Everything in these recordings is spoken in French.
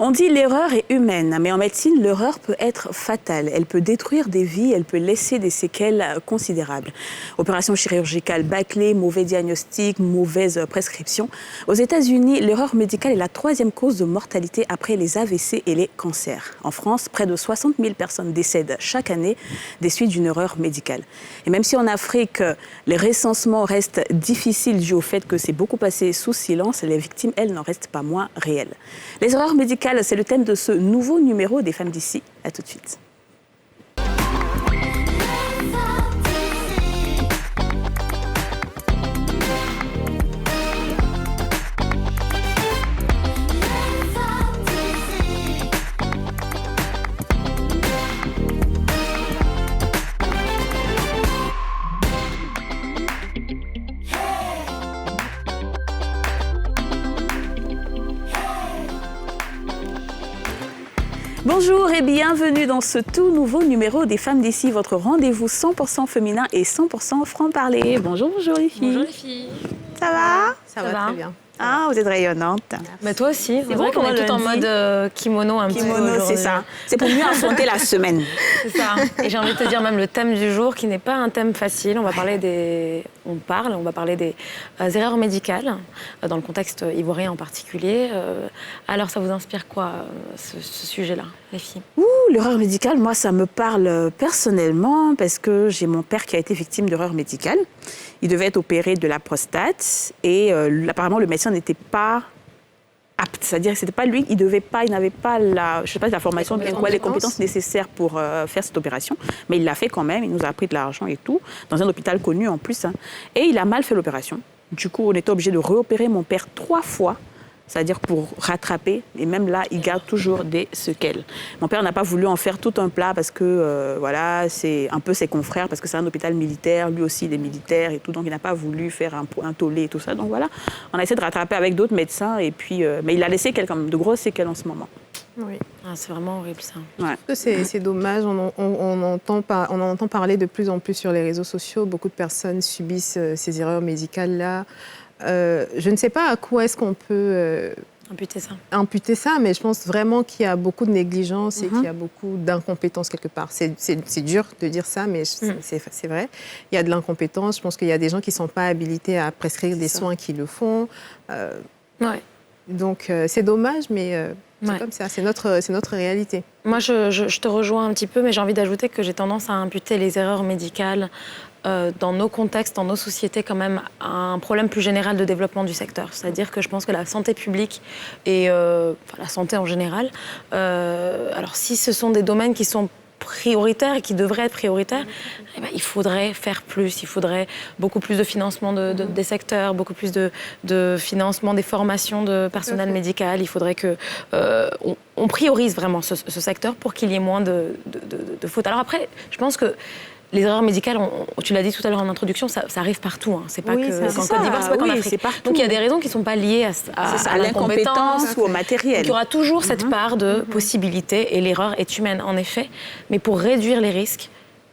On dit l'erreur est humaine, mais en médecine, l'erreur peut être fatale. Elle peut détruire des vies, elle peut laisser des séquelles considérables. Opération chirurgicale bâclée, mauvais diagnostic, mauvaise prescription. Aux États-Unis, l'erreur médicale est la 3e cause de mortalité après les AVC et les cancers. En France, près de 60 000 personnes décèdent chaque année des suites d'une erreur médicale. Et même si en Afrique, les recensements restent difficiles dû au fait que c'est beaucoup passé sous silence, les victimes, elles, n'en restent pas moins réelles. Les erreurs médicales, c'est le thème de ce nouveau numéro des Femmes d'ici. À tout de suite. Bonjour et bienvenue dans ce tout nouveau numéro des Femmes d'ici, votre rendez-vous 100% féminin et 100% franc-parler. Bonjour les filles. Bonjour les filles. Ça va? Ça va très bien. Ah, vous êtes rayonnante. Mais toi aussi, c'est vrai qu'on est tout en mode kimono un petit peu aujourd'hui. Kimono, c'est ça. C'est pour mieux affronter la semaine. C'est ça. Et j'ai envie de te dire même le thème du jour qui n'est pas un thème facile. On va parler des erreurs médicales dans le contexte ivoirien en particulier. Alors ça vous inspire quoi ce sujet-là, les filles? L'erreur médicale, moi ça me parle personnellement parce que j'ai mon père qui a été victime d'erreur médicale. Il devait être opéré de la prostate et apparemment le médecin n'était pas apte, c'est-à-dire que c'était pas lui, il n'avait pas la formation, les compétences nécessaires pour faire cette opération, mais il l'a fait quand même, il nous a pris de l'argent et tout, dans un hôpital connu en plus, et il a mal fait l'opération. Du coup, on était obligé de réopérer mon père 3 fois, c'est-à-dire pour rattraper, et même là, il garde toujours des séquelles. Mon père n'a pas voulu en faire tout un plat parce que, c'est un peu ses confrères, parce que c'est un hôpital militaire, lui aussi il est militaire et tout, donc il n'a pas voulu faire un tollé et tout ça. Donc voilà, on a essayé de rattraper avec d'autres médecins, et puis, mais il a laissé de grosses séquelles en ce moment. Oui, c'est vraiment horrible ça. Ouais. Je trouve que c'est dommage, on entend parler de plus en plus sur les réseaux sociaux, beaucoup de personnes subissent ces erreurs médicales-là. Je ne sais pas à quoi est-ce qu'on peut imputer ça, mais je pense vraiment qu'il y a beaucoup de négligence et qu'il y a beaucoup d'incompétence quelque part. C'est dur de dire ça, mais c'est vrai. Il y a de l'incompétence. Je pense qu'il y a des gens qui ne sont pas habilités à prescrire des soins qui le font. Donc, c'est dommage, mais c'est comme ça. C'est notre réalité. Moi, je te rejoins un petit peu, mais j'ai envie d'ajouter que j'ai tendance à imputer les erreurs médicales dans nos contextes, dans nos sociétés, quand même, un problème plus général de développement du secteur. C'est-à-dire que je pense que la santé publique et la santé en général, alors si ce sont des domaines qui sont prioritaires et qui devraient être prioritaires, il faudrait faire plus, il faudrait beaucoup plus de financement des secteurs, beaucoup plus de financement des formations de personnel médical. Il faudrait qu'on priorise vraiment ce secteur pour qu'il y ait moins de fautes. Alors après, je pense que les erreurs médicales, tu l'as dit tout à l'heure en introduction, ça arrive partout. Hein. C'est pas qu'en Côte d'Ivoire, c'est pas qu'en Afrique. Donc il y a des raisons qui ne sont pas liées à l'incompétence ou au matériel. Donc, il y aura toujours cette part de possibilité et l'erreur est humaine en effet. Mais pour réduire les risques,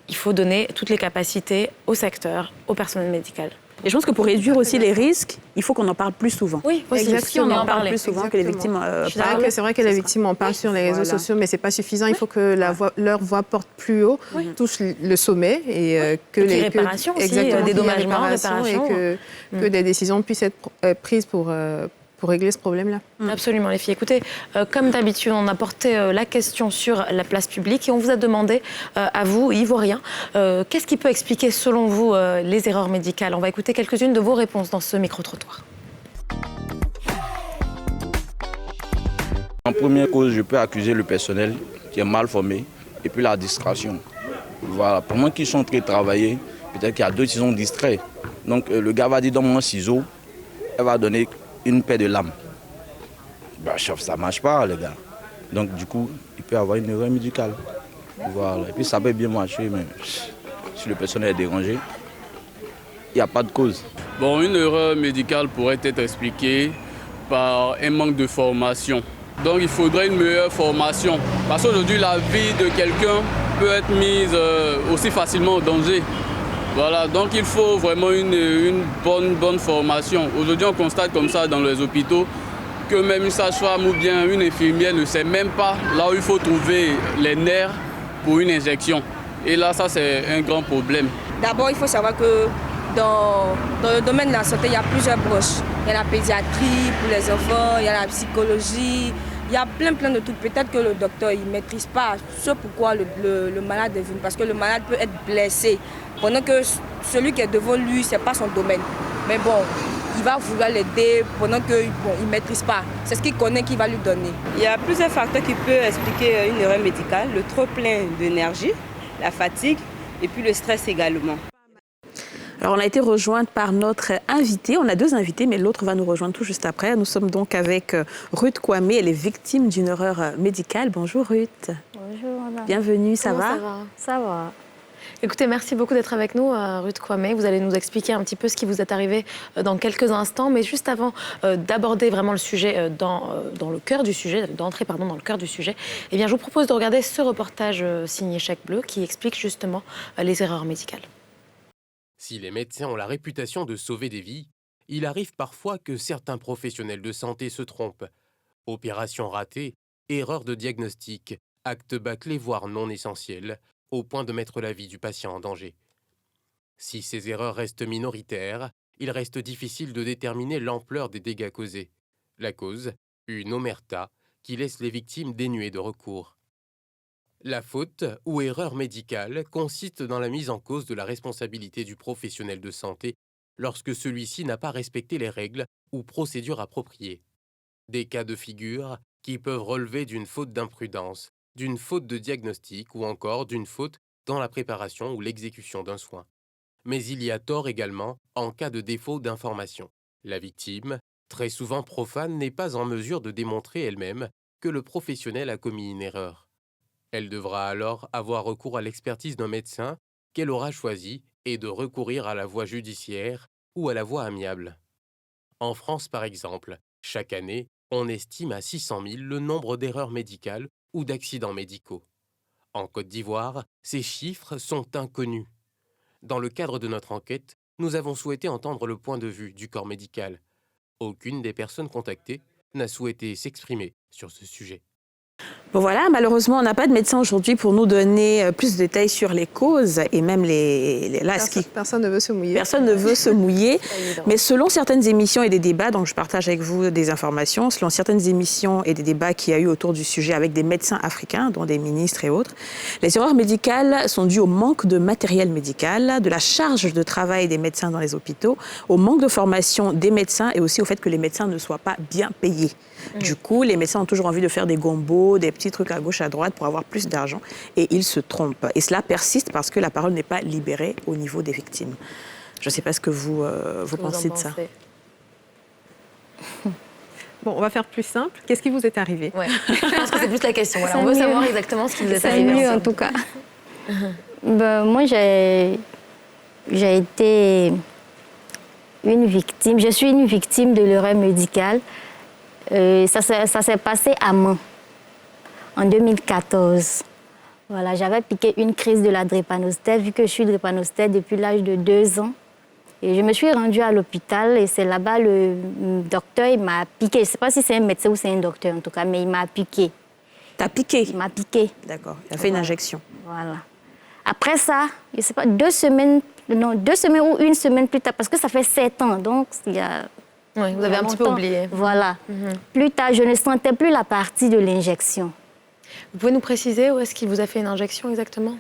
il faut donner toutes les capacités au secteur, au personnel médical. Et je pense que pour réduire aussi les risques, il faut qu'on en parle plus souvent. Oui, aussi, on en parle plus souvent que les victimes parlent. C'est vrai que les victimes en parlent sur les réseaux sociaux, mais ce n'est pas suffisant. Il faut que leur voix porte plus haut, touche le sommet et que les réparations aussi, dédommagements, réparations. Et que des décisions puissent être prises pour régler ce problème-là. Absolument, les filles. Écoutez, comme d'habitude, on a porté la question sur la place publique et on vous a demandé, à vous, Ivoiriens, qu'est-ce qui peut expliquer, selon vous, les erreurs médicales? On va écouter quelques-unes de vos réponses dans ce micro-trottoir. En première cause, je peux accuser le personnel qui est mal formé et puis la distraction. Voilà. Pour moi qui sont très travaillés, peut-être qu'il y a d'autres qui sont distraits. Donc le gars va dire donne-moi un ciseau, elle va donner une paire de lames. Chef, ça ne marche pas, les gars. Donc, du coup, il peut y avoir une erreur médicale. Voilà. Et puis, ça peut bien marcher, mais si le personnel est dérangé, il n'y a pas de cause. Bon, une erreur médicale pourrait être expliquée par un manque de formation. Donc, il faudrait une meilleure formation. Parce qu'aujourd'hui, la vie de quelqu'un peut être mise aussi facilement en danger. Voilà, donc il faut vraiment une bonne formation. Aujourd'hui, on constate comme ça dans les hôpitaux que même une sage-femme ou bien une infirmière ne sait même pas là où il faut trouver les nerfs pour une injection. Et là, ça, c'est un grand problème. D'abord, il faut savoir que dans le domaine de la santé, il y a plusieurs branches. Il y a la pédiatrie pour les enfants, il y a la psychologie, il y a plein de trucs. Peut-être que le docteur ne maîtrise pas ce pourquoi le malade est venu, parce que le malade peut être blessé, pendant que celui qui est devant lui, ce n'est pas son domaine. Mais bon, il va vouloir l'aider pendant qu'il ne maîtrise pas. C'est ce qu'il connaît qu'il va lui donner. Il y a plusieurs facteurs qui peuvent expliquer une erreur médicale, le trop-plein d'énergie, la fatigue et puis le stress également. Alors, on a été rejointe par notre invitée. On a 2 invités, mais l'autre va nous rejoindre tout juste après. Nous sommes donc avec Ruth Kwame. Elle est victime d'une erreur médicale. Bonjour Ruth. Bonjour madame. Bienvenue, ça va? Ça va. Écoutez, merci beaucoup d'être avec nous, Ruth Kwame. Vous allez nous expliquer un petit peu ce qui vous est arrivé dans quelques instants. Mais juste avant d'aborder vraiment le sujet dans le cœur du sujet, d'entrer dans le cœur du sujet, eh bien, je vous propose de regarder ce reportage signé Chèque Bleu qui explique justement les erreurs médicales. Si les médecins ont la réputation de sauver des vies, il arrive parfois que certains professionnels de santé se trompent. Opérations ratées, erreurs de diagnostic, actes bâclés voire non essentiels, au point de mettre la vie du patient en danger. Si ces erreurs restent minoritaires, il reste difficile de déterminer l'ampleur des dégâts causés. La cause, une omerta, qui laisse les victimes dénuées de recours. La faute ou erreur médicale consiste dans la mise en cause de la responsabilité du professionnel de santé lorsque celui-ci n'a pas respecté les règles ou procédures appropriées. Des cas de figure qui peuvent relever d'une faute d'imprudence, d'une faute de diagnostic ou encore d'une faute dans la préparation ou l'exécution d'un soin. Mais il y a tort également en cas de défaut d'information. La victime, très souvent profane, n'est pas en mesure de démontrer elle-même que le professionnel a commis une erreur. Elle devra alors avoir recours à l'expertise d'un médecin qu'elle aura choisi et de recourir à la voie judiciaire ou à la voie amiable. En France, par exemple, chaque année, on estime à 600 000 le nombre d'erreurs médicales ou d'accidents médicaux. En Côte d'Ivoire, ces chiffres sont inconnus. Dans le cadre de notre enquête, nous avons souhaité entendre le point de vue du corps médical. Aucune des personnes contactées n'a souhaité s'exprimer sur ce sujet. Bon voilà, malheureusement, on n'a pas de médecin aujourd'hui pour nous donner plus de détails sur les causes et même Personne ne veut se mouiller. Personne ne veut se mouiller. Mais selon certaines émissions et des débats, donc je partage avec vous des informations, selon certaines émissions et des débats qu'il y a eu autour du sujet avec des médecins africains, dont des ministres et autres, les erreurs médicales sont dues au manque de matériel médical, de la charge de travail des médecins dans les hôpitaux, au manque de formation des médecins et aussi au fait que les médecins ne soient pas bien payés. Du coup, les médecins ont toujours envie de faire des gombos, des petits trucs à gauche, à droite pour avoir plus d'argent et ils se trompent. Et cela persiste parce que la parole n'est pas libérée au niveau des victimes. Je ne sais pas ce que vous pensez de ça. Bon, on va faire plus simple. Qu'est-ce qui vous est arrivé? Ouais. Je pense que c'est plus la question. Voilà, on veut savoir exactement ce qui vous est arrivé. C'est mieux en tout cas. Moi, j'ai été une victime. Je suis une victime de l'erreur médicale. Ça s'est passé à Mans, en 2014. Voilà, j'avais piqué une crise de la drépanocytose, vu que je suis drépanocytaire depuis l'âge de 2 ans. Et je me suis rendue à l'hôpital et c'est là-bas, le docteur, il m'a piqué. Je ne sais pas si c'est un médecin ou c'est un docteur en tout cas, mais il m'a piqué. T'as piqué? Il m'a piqué. D'accord, il a fait une injection. Voilà. Après ça, je ne sais pas, 2 semaines ou 1 semaine plus tard, parce que ça fait 7 ans, donc il y a... Oui, vous avez un petit peu oublié. Voilà. Plus tard, je ne sentais plus la partie de l'injection. Vous pouvez nous préciser où est-ce qu'il vous a fait une injection exactement?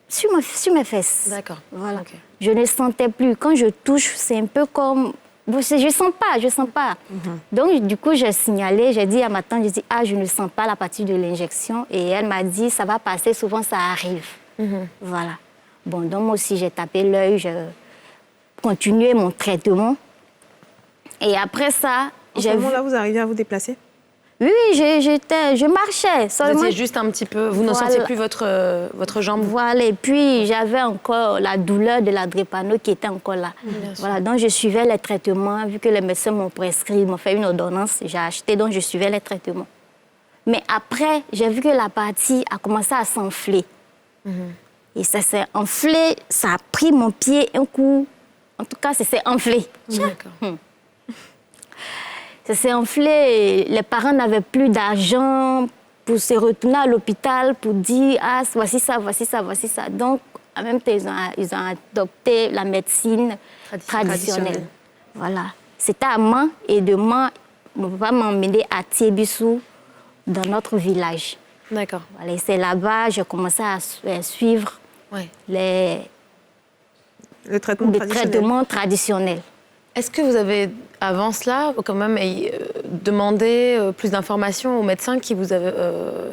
Sur mes fesses. D'accord. Voilà. Okay. Je ne sentais plus. Quand je touche, c'est un peu comme... Je ne sens pas. Donc, du coup, j'ai signalé, j'ai dit à ma tante, je ne sens pas la partie de l'injection. Et elle m'a dit, ça va passer, souvent ça arrive. Voilà. Bon, donc moi aussi, j'ai tapé l'œil, j'ai continué mon traitement. Et après ça, En ce moment-là, vous arrivez à vous déplacer? Oui, je marchais. Seulement... Vous étiez juste un petit peu... Vous ne sentiez plus votre jambe? Voilà, et puis j'avais encore la douleur de la drépano qui était encore là. Voilà, donc je suivais les traitements. Vu que les médecins m'ont prescrit, ils m'ont fait une ordonnance, j'ai acheté, donc je suivais les traitements. Mais après, j'ai vu que la partie a commencé à s'enfler. Et ça s'est enflé, ça a pris mon pied un coup. En tout cas, ça s'est enflé. D'accord. Ça s'est enflé. Les parents n'avaient plus d'argent pour se retourner à l'hôpital pour dire « Ah, voici ça, voici ça, voici ça ». Donc, en même temps, ils ont adopté la médecine traditionnelle. Voilà. C'était à Mans et de Mans, mon papa m'a emmené à Tiébissou, dans notre village. D'accord. Voilà, c'est là-bas j'ai commencé à suivre le traitement traditionnel. Est-ce que vous avez, avant cela, quand même demandé plus d'informations au médecin qui vous avait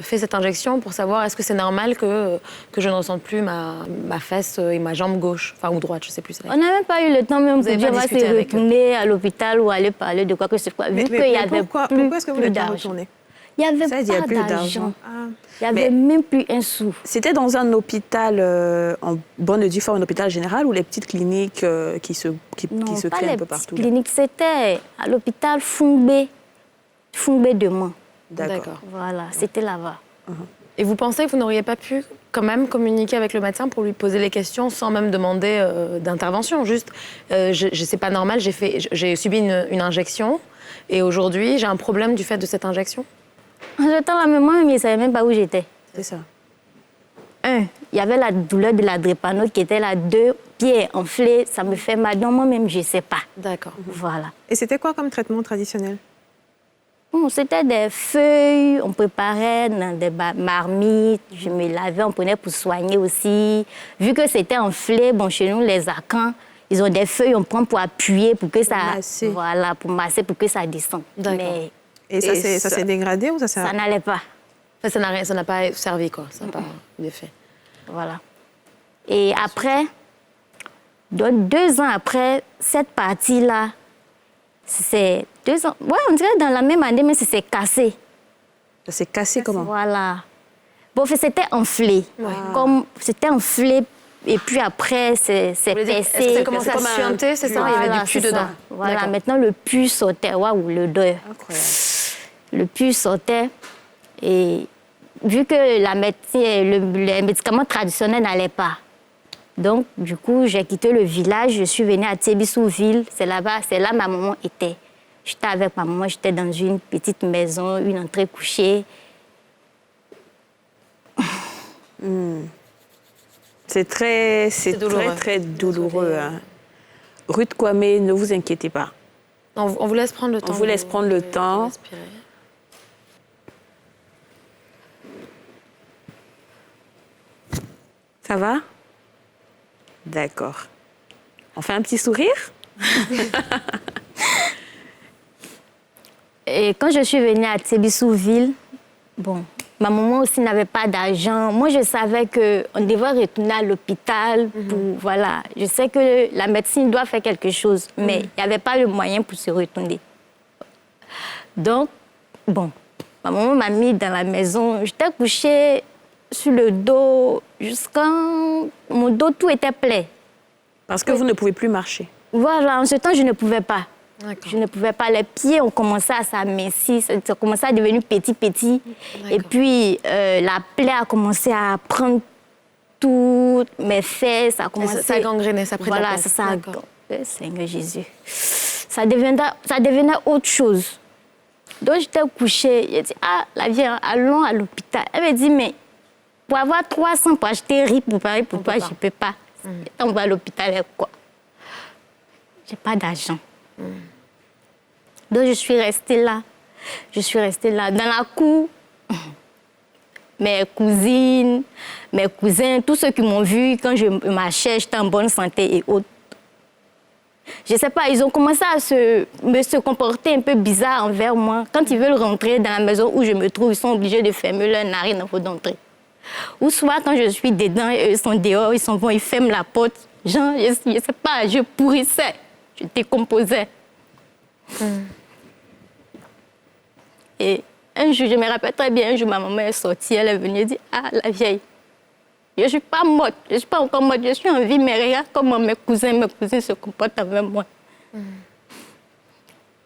fait cette injection pour savoir est-ce que c'est normal que je ne ressente plus ma fesse et ma jambe gauche, enfin ou droite, je ne sais plus. On n'a même pas eu le temps même pour dire on va se retourner à l'hôpital ou aller parler de quoi que ce soit. Vu qu'il y avait pourquoi est-ce que vous n'êtes pas retourné? Il n'y avait pas d'argent. Il n'y avait même plus un sou. C'était dans un hôpital en bonne et due forme, un hôpital général ou les petites cliniques qui se créent un peu partout? Non, pas les cliniques. C'était à l'hôpital Foumbé de Mans. D'accord. Voilà, c'était là-bas. Et vous pensez que vous n'auriez pas pu quand même communiquer avec le médecin pour lui poser les questions sans même demander d'intervention? Juste, c'est pas normal, j'ai subi une injection et aujourd'hui j'ai un problème du fait de cette injection? En ce temps-là, moi, je ne savais même pas où j'étais. C'est ça. Il y avait la douleur de la drépano qui était là, 2 pieds enflés, ça me fait mal. Donc moi-même, je ne sais pas. D'accord. Voilà. Et c'était quoi comme traitement traditionnel? C'était des feuilles, on préparait dans des marmites, je me lavais, on prenait pour soigner aussi. Vu que c'était enflé, chez nous, les acans, ils ont des feuilles, on prend pour appuyer, pour que ça... masser. Voilà, pour masser, pour que ça descende. D'accord. Et ça s'est dégradé ou ça n'allait pas. Enfin, ça n'a pas servi, quoi. Ça n'a pas d'effet. Voilà. Et après, donc 2 ans après, cette partie-là, c'est 2 ans... Ouais, on dirait dans la même année, mais c'est cassé. Ça s'est cassé comment? Voilà. C'était enflé. Comme c'était enflé, et puis après, c'est percé. Ça commence à suinter, c'est ça? Il y avait du pus dedans. Voilà, maintenant le pus sortait. Waouh, l'odeur. Incroyable. Le pus sortait. Et vu que les médicaments traditionnels n'allaient pas, donc du coup, j'ai quitté le village, je suis venue à Tiébissou-Ville. C'est là ma maman était. J'étais avec ma maman, j'étais dans une petite maison, une entrée couchée. C'est très douloureux. Hein. Ruth Kwame, ne vous inquiétez pas. On vous laisse prendre le temps. On vous laisse prendre le temps. Respirer. Ça va? D'accord. On fait un petit sourire? Et quand je suis venue à Tiébissou-Ville, ma maman aussi n'avait pas d'argent. Moi, je savais qu'on devait retourner à l'hôpital. Voilà. Je sais que la médecine doit faire quelque chose, mais il n'y avait pas le moyen pour se retourner. Donc, ma maman m'a mis dans la maison. J'étais couchée sur le dos jusqu'en... Mon dos, tout était plein. Parce que vous ne pouvez plus marcher. Voilà. En ce temps, je ne pouvais pas. Je ne pouvais pas. Les pieds ont commencé à s'amincir, ça commençait à devenir petit. Et puis, la plaie a commencé à prendre toutes mes fesses. Ça a gangréné, ça prenait la place. Voilà, c'est ça. Seigneur Jésus. Ça devenait autre chose. Donc, j'étais couchée. J'ai dit, la vieille, allons à l'hôpital. Elle m'a dit, mais pour avoir 300 pour acheter riz pour Paris, pour toi, je ne peux pas. On va à l'hôpital, quoi? Je n'ai pas d'argent. Donc, je suis restée là. Dans la cour. Mes cousines, mes cousins, tous ceux qui m'ont vu quand je marchais, j'étais en bonne santé et autres. Je ne sais pas, ils ont commencé à se comporter un peu bizarre envers moi. Quand ils veulent rentrer dans la maison où je me trouve, ils sont obligés de fermer leur narine avant d'entrer. Ou soit quand je suis dedans, ils sont dehors, ils s'en vont, ils ferment la porte. Genre, je ne sais pas, je pourrissais, je décomposais. Et un jour, je me rappelle très bien, un jour, ma maman est sortie, elle est venue et dit, la vieille, je ne suis pas morte, je ne suis pas encore morte, je suis en vie, mais regarde comment mes cousines se comportent avec moi. Elle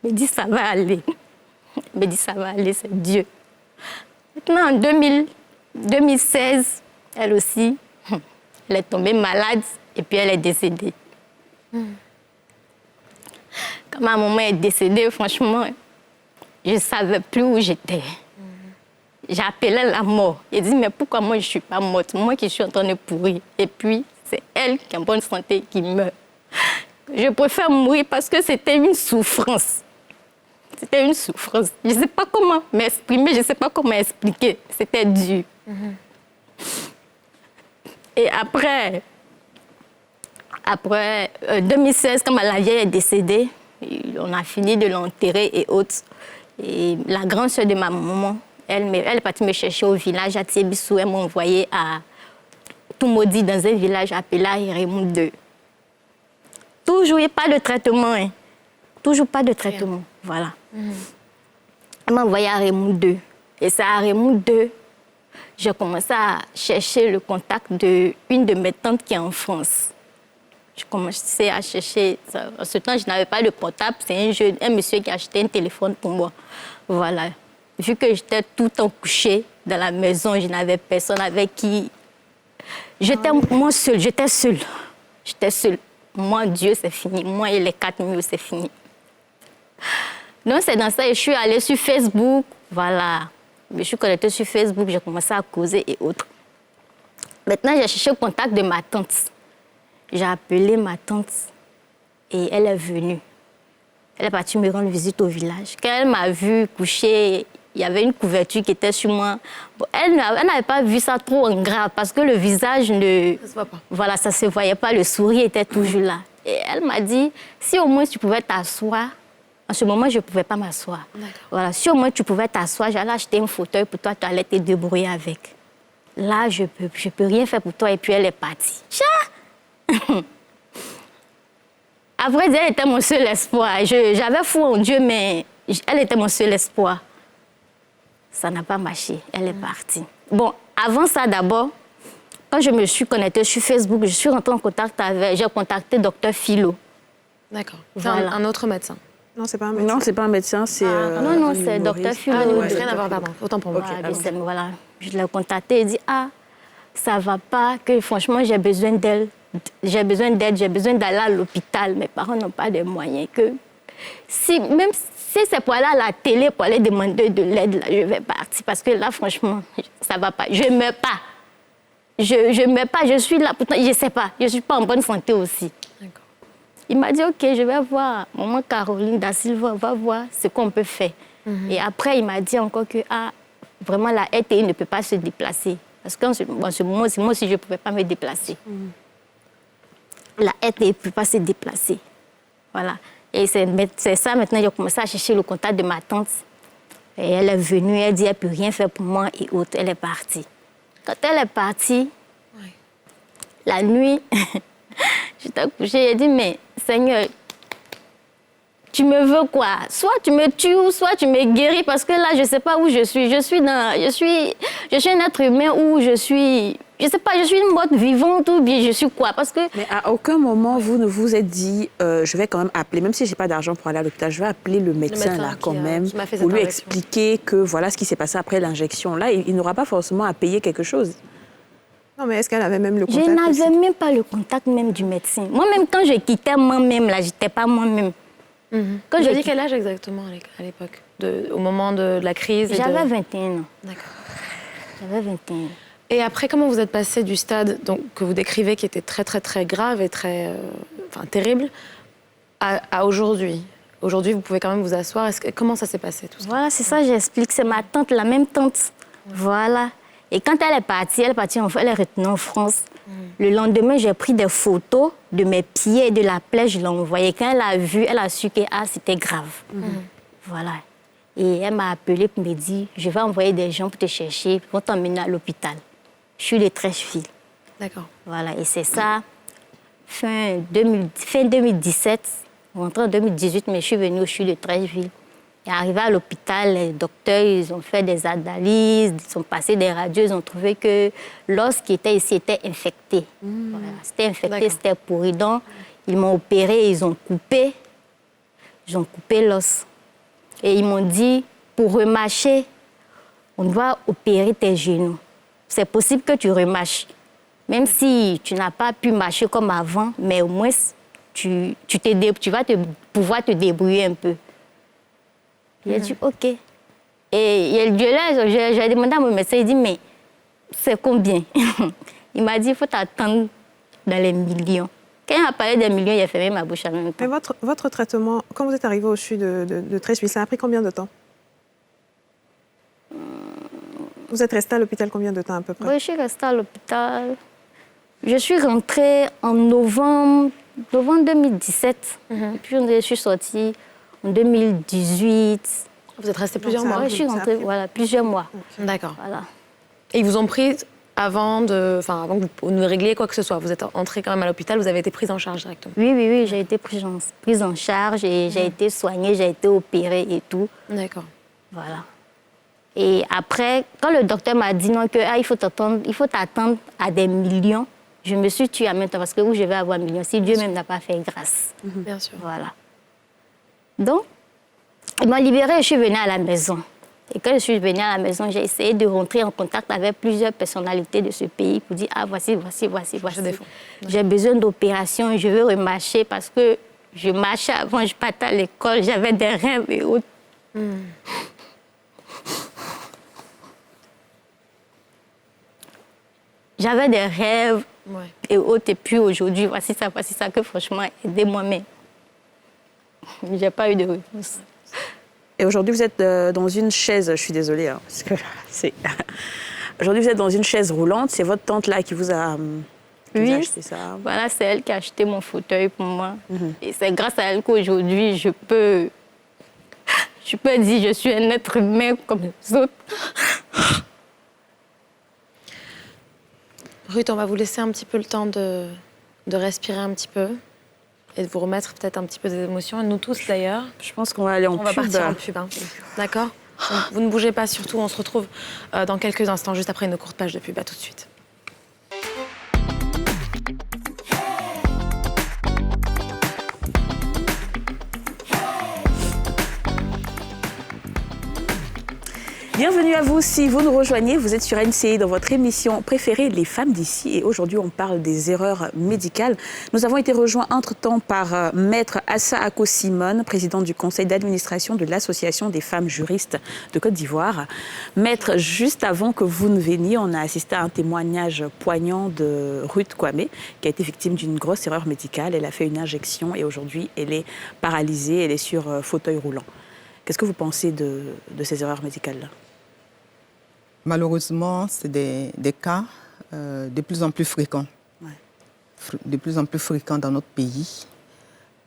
me dit, ça va aller. Elle me dit, ça va aller, c'est Dieu. Maintenant, en 2016, elle aussi, elle est tombée malade et puis elle est décédée. Quand ma maman est décédée, franchement, je ne savais plus où j'étais. J'appelais la mort. J'ai dit, mais pourquoi moi je ne suis pas morte? Moi qui suis en train de pourrir. Et puis, c'est elle qui est en bonne santé qui meurt. Je préfère mourir parce que c'était une souffrance. C'était une souffrance. Je ne sais pas comment m'exprimer, je ne sais pas comment expliquer. C'était dur. Et après 2016, quand ma vieille est décédée, on a fini de l'enterrer et autres. Et la grande sœur de ma maman, elle est partie me chercher au village à Tiebissou. Elle m'a envoyé à Toumaudi, dans un village appelé Raymond 2. Toujours, il n'y a pas de traitement. Hein. Toujours pas de traitement. Voilà. Elle m'a envoyé à Raymond 2. Et c'est à Raymond 2, j'ai commencé à chercher le contact d'une de mes tantes qui est en France. Je commençais à chercher. En ce temps, je n'avais pas de portable. C'est un monsieur qui a acheté un téléphone pour moi. Voilà. Vu que j'étais tout le temps couchée dans la maison, je n'avais personne avec qui... J'étais seule. J'étais seule. Moi, Dieu, c'est fini. Moi et les 4 murs, c'est fini. Donc, c'est dans ça que je suis allée sur Facebook. Voilà. Je suis connectée sur Facebook, j'ai commencé à causer et autres. Maintenant, j'ai cherché le contact de ma tante. J'ai appelé ma tante et elle est venue. Elle est partie me rendre visite au village. Quand elle m'a vue coucher, il y avait une couverture qui était sur moi. Bon, elle n'avait pas vu ça trop en grave parce que le visage ne... Ça se voit pas. Voilà, ça ne se voyait pas, le sourire était toujours là. Et elle m'a dit, si au moins tu pouvais t'asseoir. En ce moment, je ne pouvais pas m'asseoir. Voilà, si au moins tu pouvais t'asseoir, j'allais acheter un fauteuil pour toi, tu allais te débrouiller avec. Là, je peux rien faire pour toi. Et puis elle est partie. Après, elle était mon seul espoir. J'avais foi en Dieu, mais elle était mon seul espoir. Ça n'a pas marché. Elle est partie. Bon, avant ça, d'abord, quand je me suis connectée sur Facebook, je suis rentrée en contact avec... J'ai contacté Dr Philo. D'accord. Voilà. Un autre médecin. Non, c'est pas un médecin. Non, c'est pas un médecin, c'est... non, c'est Dr Philo. Ah, oui, rien à voir, pardon. Autant pour moi. Voilà. Je l'ai contacté et dit, ça va pas, que franchement, j'ai besoin d'elle. J'ai besoin d'aide, j'ai besoin d'aller à l'hôpital. Mes parents n'ont pas de moyens. Même si c'est pour aller à la télé, pour aller demander de l'aide, là, je vais partir. Parce que là, franchement, ça va pas. Je ne meurs pas. Je ne meurs pas, je suis là. Pourtant, je ne sais pas. Je ne suis pas en bonne santé aussi. D'accord. Il m'a dit, OK, je vais voir maman Caroline Da Silva, on va voir ce qu'on peut faire. Et après, il m'a dit encore que vraiment, la RTI ne peut pas se déplacer. Parce qu'en ce moment, moi aussi, je ne pouvais pas me déplacer. La RTI ne peut pas se déplacer. Voilà. Et c'est ça, maintenant, j'ai commencé à chercher le contact de ma tante. Et elle est venue, elle dit, elle ne peut rien faire pour moi et autres. Elle est partie. Quand elle est partie, la nuit, j'étais couchée, j'ai dit, mais Seigneur, tu me veux quoi? Soit tu me tues, soit tu me guéris, parce que là, je ne sais pas où je suis. Je suis un être humain où je suis... Je ne sais pas, je suis une morte vivante ou bien je suis quoi? Parce que... Mais à aucun moment, vous ne vous êtes dit, je vais quand même appeler, même si je n'ai pas d'argent pour aller à l'hôpital, je vais appeler le médecin là quand même, pour lui expliquer que voilà ce qui s'est passé après l'injection. Là, il n'aura pas forcément à payer quelque chose. Non, mais est-ce qu'elle avait même le contact? Je n'avais même pas le contact même du médecin. Moi-même, quand je quittais moi-même, là, je n'étais pas moi-même. Quand j'ai dit quel âge exactement à l'époque, au moment de la crise? J'avais 21 ans. D'accord. J'avais 21 ans. Et après, comment vous êtes passé du stade que vous décrivez, qui était très, très, très grave et très terrible, à aujourd'hui? Aujourd'hui, vous pouvez quand même vous asseoir. Comment ça s'est passé, tout ça? Voilà, c'est ça, j'explique. C'est ma tante, la même tante. Voilà. Et quand elle est partie, elle est retenue en France. Le lendemain, j'ai pris des photos de mes pieds et de la plaie, je l'ai envoyée. Quand elle a vu, elle a su que c'était grave. Voilà. Et elle m'a appelée pour me dire, je vais envoyer des gens pour te chercher, pour t'emmener à l'hôpital. Je suis de Trècheville. D'accord. Voilà, et c'est ça, fin 2017, rentrée en 2018, mais je suis venue au CHU de Trècheville. Et arrivé à l'hôpital, les docteurs, ils ont fait des analyses, ils ont passé des radios, ils ont trouvé que l'os qui était ici était infecté. Voilà, c'était infecté, c'était pourri. Donc, ils m'ont opéré, ils ont coupé l'os. Et ils m'ont dit, pour remarcher, on doit opérer tes genoux. C'est possible que tu remarches. Même si tu n'as pas pu marcher comme avant, mais au moins, tu vas pouvoir te débrouiller un peu. J'ai dit, OK. Et j'ai demandé à mon médecin, il dit, mais c'est combien? Il m'a dit, il faut t'attendre dans les millions. Quand il a parlé des millions, il a fermé ma bouche en même temps. Mais votre traitement, quand vous êtes arrivé au CHU de Trècheville, ça a pris combien de temps? Vous êtes resté à l'hôpital combien de temps à peu près? Oui, je suis restée à l'hôpital. Je suis rentrée en novembre 2017. Puis je suis sortie en 2018. Vous êtes restée plusieurs mois? Oui, je suis rentrée, voilà, plusieurs mois. D'accord. Voilà. Et ils vous ont pris avant que vous ne régliez quoi que ce soit? Vous êtes entrée quand même à l'hôpital, vous avez été prise en charge directement? Oui, j'ai été prise en charge et j'ai été soignée, j'ai été opérée et tout. D'accord. Voilà. Et après, quand le docteur m'a dit non, il faut t'attendre à des millions, je me suis tuée en même temps parce que où je vais avoir un million si Dieu même n'a pas fait grâce. Bien sûr. Voilà. Donc, ils m'ont libérée et je suis venue à la maison. Et quand je suis venue à la maison, j'ai essayé de rentrer en contact avec plusieurs personnalités de ce pays pour dire, ah, voici. J'ai besoin d'opération, je veux remarcher parce que je marchais avant, je partais à l'école, j'avais des rêves et autres. J'avais des rêves et autres. Et puis aujourd'hui, voici ça que franchement, aidez-moi même. Je n'ai pas eu de réponse. Et aujourd'hui, vous êtes dans une chaise, je suis désolée, hein, parce que c'est... Aujourd'hui, vous êtes dans une chaise roulante, c'est votre tante là qui vous a acheté ça. Voilà, c'est elle qui a acheté mon fauteuil pour moi. Et c'est grâce à elle qu'aujourd'hui, je peux dire je suis un être humain comme les autres. Ruth, on va vous laisser un petit peu le temps de respirer un petit peu et de vous remettre peut-être un petit peu des émotions, et nous tous d'ailleurs. Je pense qu'on va aller en pub. On va partir en pub, hein. D'accord? Vous ne bougez pas surtout, on se retrouve dans quelques instants, juste après une courte page de pub. À tout de suite. Bienvenue à vous, si vous nous rejoignez, vous êtes sur NCI dans votre émission préférée, Les femmes d'ici. Et aujourd'hui, on parle des erreurs médicales. Nous avons été rejoints entre-temps par Maître Assa Ako Simone, présidente du conseil d'administration de l'Association des femmes juristes de Côte d'Ivoire. Maître, juste avant que vous ne veniez, on a assisté à un témoignage poignant de Ruth Kwame, qui a été victime d'une grosse erreur médicale. Elle a fait une injection et aujourd'hui, elle est paralysée, elle est sur fauteuil roulant. Qu'est-ce que vous pensez de ces erreurs médicales-là? Malheureusement, c'est des cas de plus en plus fréquents. Ouais. De plus en plus fréquents dans notre pays,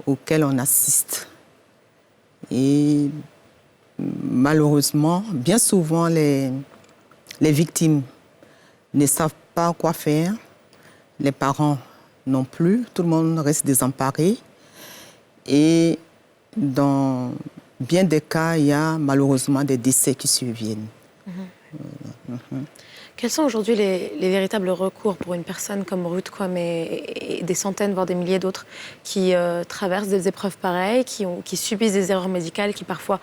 auxquels on assiste. Et malheureusement, bien souvent, les victimes ne savent pas quoi faire. Les parents non plus. Tout le monde reste désemparé. Et dans bien des cas, il y a malheureusement des décès qui surviennent. Quels sont aujourd'hui les véritables recours pour une personne comme Ruth Kwame et des centaines, voire des milliers d'autres qui traversent des épreuves pareilles, qui subissent des erreurs médicales qui parfois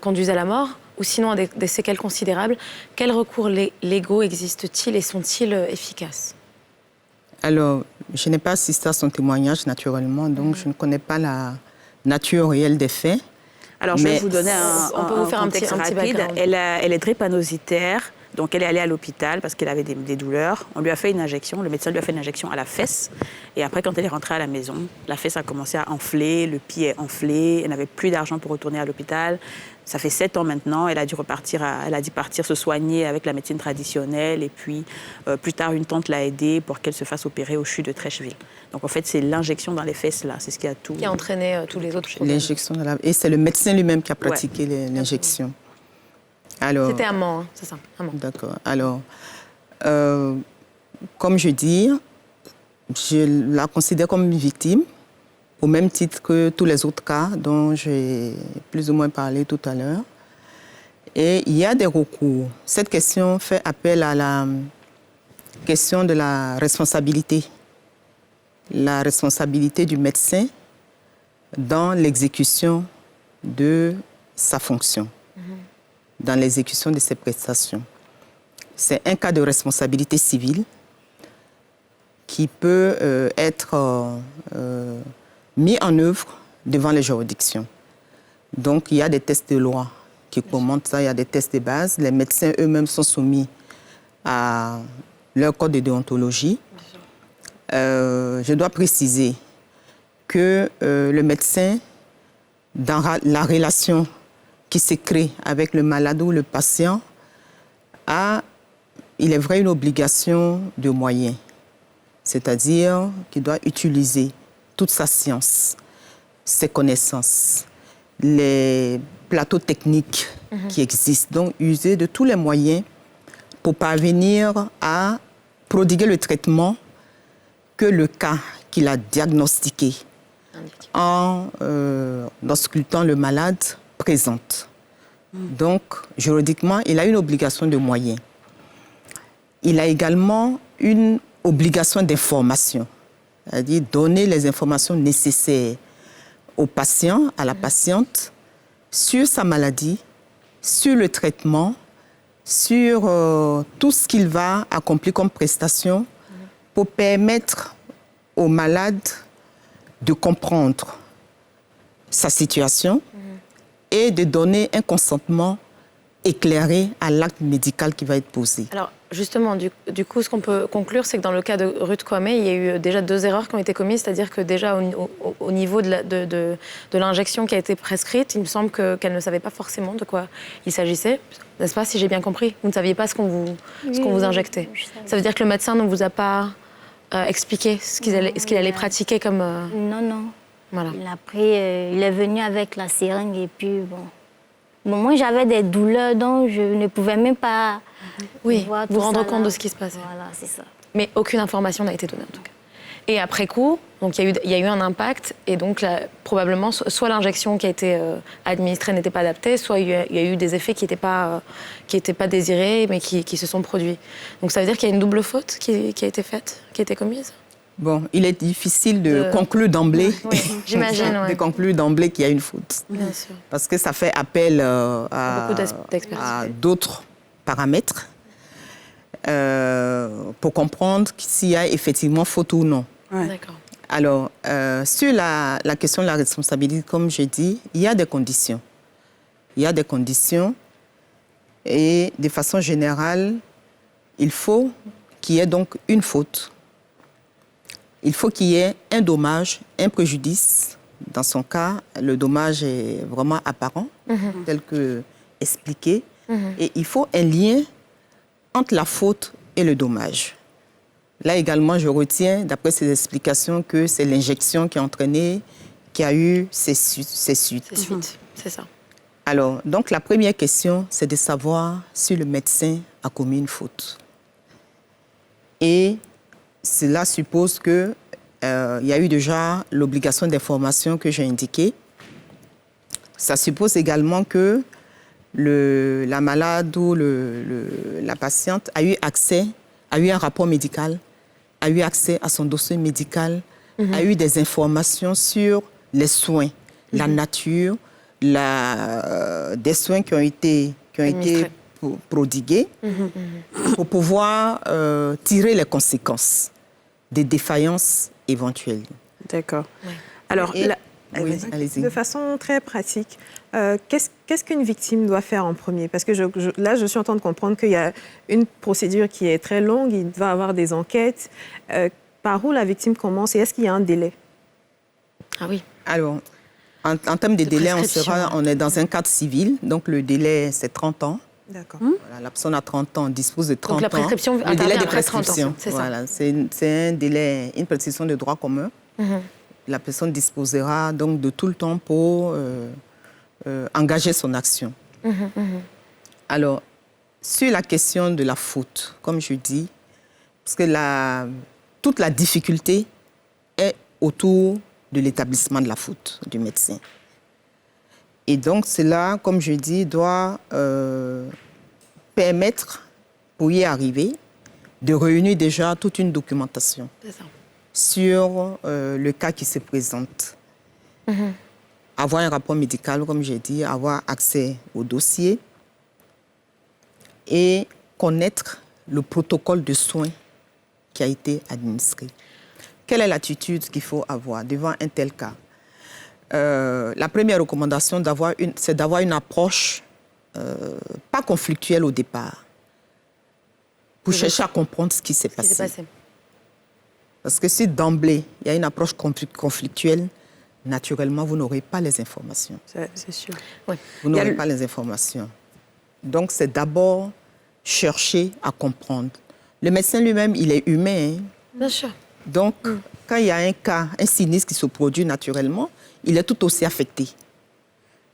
conduisent à la mort ou sinon à des séquelles considérables? Quels recours légaux existent-ils et sont-ils efficaces? Alors, je n'ai pas assisté à son témoignage naturellement, donc je ne connais pas la nature réelle des faits. Alors, je vais vous donner un contexte rapide. Elle est drépanocytaire, donc elle est allée à l'hôpital parce qu'elle avait des douleurs. On lui a fait une injection, le médecin lui a fait une injection à la fesse. Et après, quand elle est rentrée à la maison, la fesse a commencé à enfler, le pied est enflé, elle n'avait plus d'argent pour retourner à l'hôpital. Ça fait 7 ans maintenant, elle a dû partir se soigner avec la médecine traditionnelle. Et puis, plus tard, une tante l'a aidée pour qu'elle se fasse opérer au CHU de Trècheville. Donc, en fait, c'est l'injection dans les fesses, là. C'est ce qui a tout... Qui a entraîné tous les autres problèmes. L'injection, et c'est le médecin lui-même qui a pratiqué l'injection. Alors, c'était amant, hein, c'est ça, amant. D'accord. Alors, comme je dis, je la considère comme une victime, au même titre que tous les autres cas dont j'ai plus ou moins parlé tout à l'heure. Et il y a des recours. Cette question fait appel à la question de la responsabilité. La responsabilité du médecin dans l'exécution de sa fonction, dans l'exécution de ses prestations. C'est un cas de responsabilité civile qui peut être mis en œuvre devant les juridictions. Donc, il y a des tests de loi qui commentent ça, il y a des tests de base. Les médecins eux-mêmes sont soumis à leur code de déontologie. Je dois préciser que le médecin, dans la relation qui se crée avec le malade ou le patient, a, il est vrai, une obligation de moyens. C'est-à-dire qu'il doit utiliser toute sa science, ses connaissances, les plateaux techniques qui existent. Donc, user de tous les moyens pour parvenir à prodiguer le traitement que le cas qu'il a diagnostiqué en auscultant le malade présente. Donc, juridiquement, il a une obligation de moyens. Il a également une obligation d'information, c'est-à-dire donner les informations nécessaires au patient, à la patiente, sur sa maladie, sur le traitement, sur tout ce qu'il va accomplir comme prestation pour permettre au malade de comprendre sa situation et de donner un consentement éclairé à l'acte médical qui va être posé. Alors, justement, du coup, ce qu'on peut conclure, c'est que dans le cas de Ruth Kwame, il y a eu déjà 2 erreurs qui ont été commises, c'est-à-dire que déjà au niveau de l'injection qui a été prescrite, il me semble qu'elle ne savait pas forcément de quoi il s'agissait. N'est-ce pas, si j'ai bien compris? Vous ne saviez pas ce qu'on vous injectait. Ça veut dire que le médecin ne vous a pas expliqué ce qu'il allait pratiquer comme... Non. Voilà. Il est venu avec la seringue et puis bon, moi j'avais des douleurs donc je ne pouvais même pas vous rendre compte de ce qui se passait. Voilà, c'est ça. Mais aucune information n'a été donnée en tout cas. Et après coup, donc il y a eu un impact et donc là, probablement soit l'injection qui a été administrée n'était pas adaptée, soit il y a eu des effets qui n'étaient pas désirés mais qui se sont produits. Donc ça veut dire qu'il y a une double faute qui a été faite, qui a été commise. Bon, il est difficile de conclure d'emblée. Oui, j'imagine. De conclure d'emblée qu'il y a une faute. Bien sûr. Parce que ça fait appel à d'autres paramètres pour comprendre s'il y a effectivement faute ou non. Ouais. D'accord. Alors, sur la question de la responsabilité, comme j'ai dit, il y a des conditions. Il y a des conditions et de façon générale, il faut qu'il y ait donc une faute. Il faut qu'il y ait un dommage, un préjudice. Dans son cas, le dommage est vraiment apparent, tel que expliqué. Et il faut un lien entre la faute et le dommage. Là également, je retiens, d'après ces explications, que c'est l'injection qui a entraîné, qui a eu ces suites. C'est ça. Alors, donc la première question, c'est de savoir si le médecin a commis une faute. Et cela suppose qu'il y a eu déjà l'obligation d'information que j'ai indiquée. Ça suppose également que la malade ou la patiente a eu accès, a eu un rapport médical, a eu accès à son dossier médical, a eu des informations sur les soins, la nature, des soins qui ont été prodigués pour pouvoir tirer les conséquences des défaillances éventuelles. D'accord. Oui. Alors, allez-y. De façon très pratique, qu'est-ce qu'une victime doit faire en premier? Parce que là, je suis en train de comprendre qu'il y a une procédure qui est très longue, il va y avoir des enquêtes. Par où la victime commence et est-ce qu'il y a un délai? Ah oui. Alors, en termes de délai, on est dans un cadre civil, donc le délai, c'est 30 ans. D'accord. Voilà, la personne a 30 ans, dispose de 30 ans. Donc la prescription le délai de après 30 ans, c'est ça. Voilà, c'est un délai, une prescription de droit commun. La personne disposera donc de tout le temps pour engager son action. Alors, sur la question de la faute, comme je dis, parce que toute la difficulté est autour de l'établissement de la faute du médecin. Et donc, cela, comme je dis, doit permettre, pour y arriver, de réunir déjà toute une documentation sur le cas qui se présente. Avoir un rapport médical, comme j'ai dit, avoir accès au dossier et connaître le protocole de soins qui a été administré. Quelle est l'attitude qu'il faut avoir devant un tel cas? la première recommandation, c'est d'avoir une approche pas conflictuelle au départ, pour chercher à comprendre ce qui s'est passé. Parce que si d'emblée, il y a une approche conflictuelle, naturellement, vous n'aurez pas les informations. C'est sûr. Oui. Vous n'aurez pas les informations. Donc, c'est d'abord chercher à comprendre. Le médecin lui-même, il est humain. Bien sûr. Donc, quand il y a un cas, un sinistre qui se produit naturellement, il est tout aussi affecté.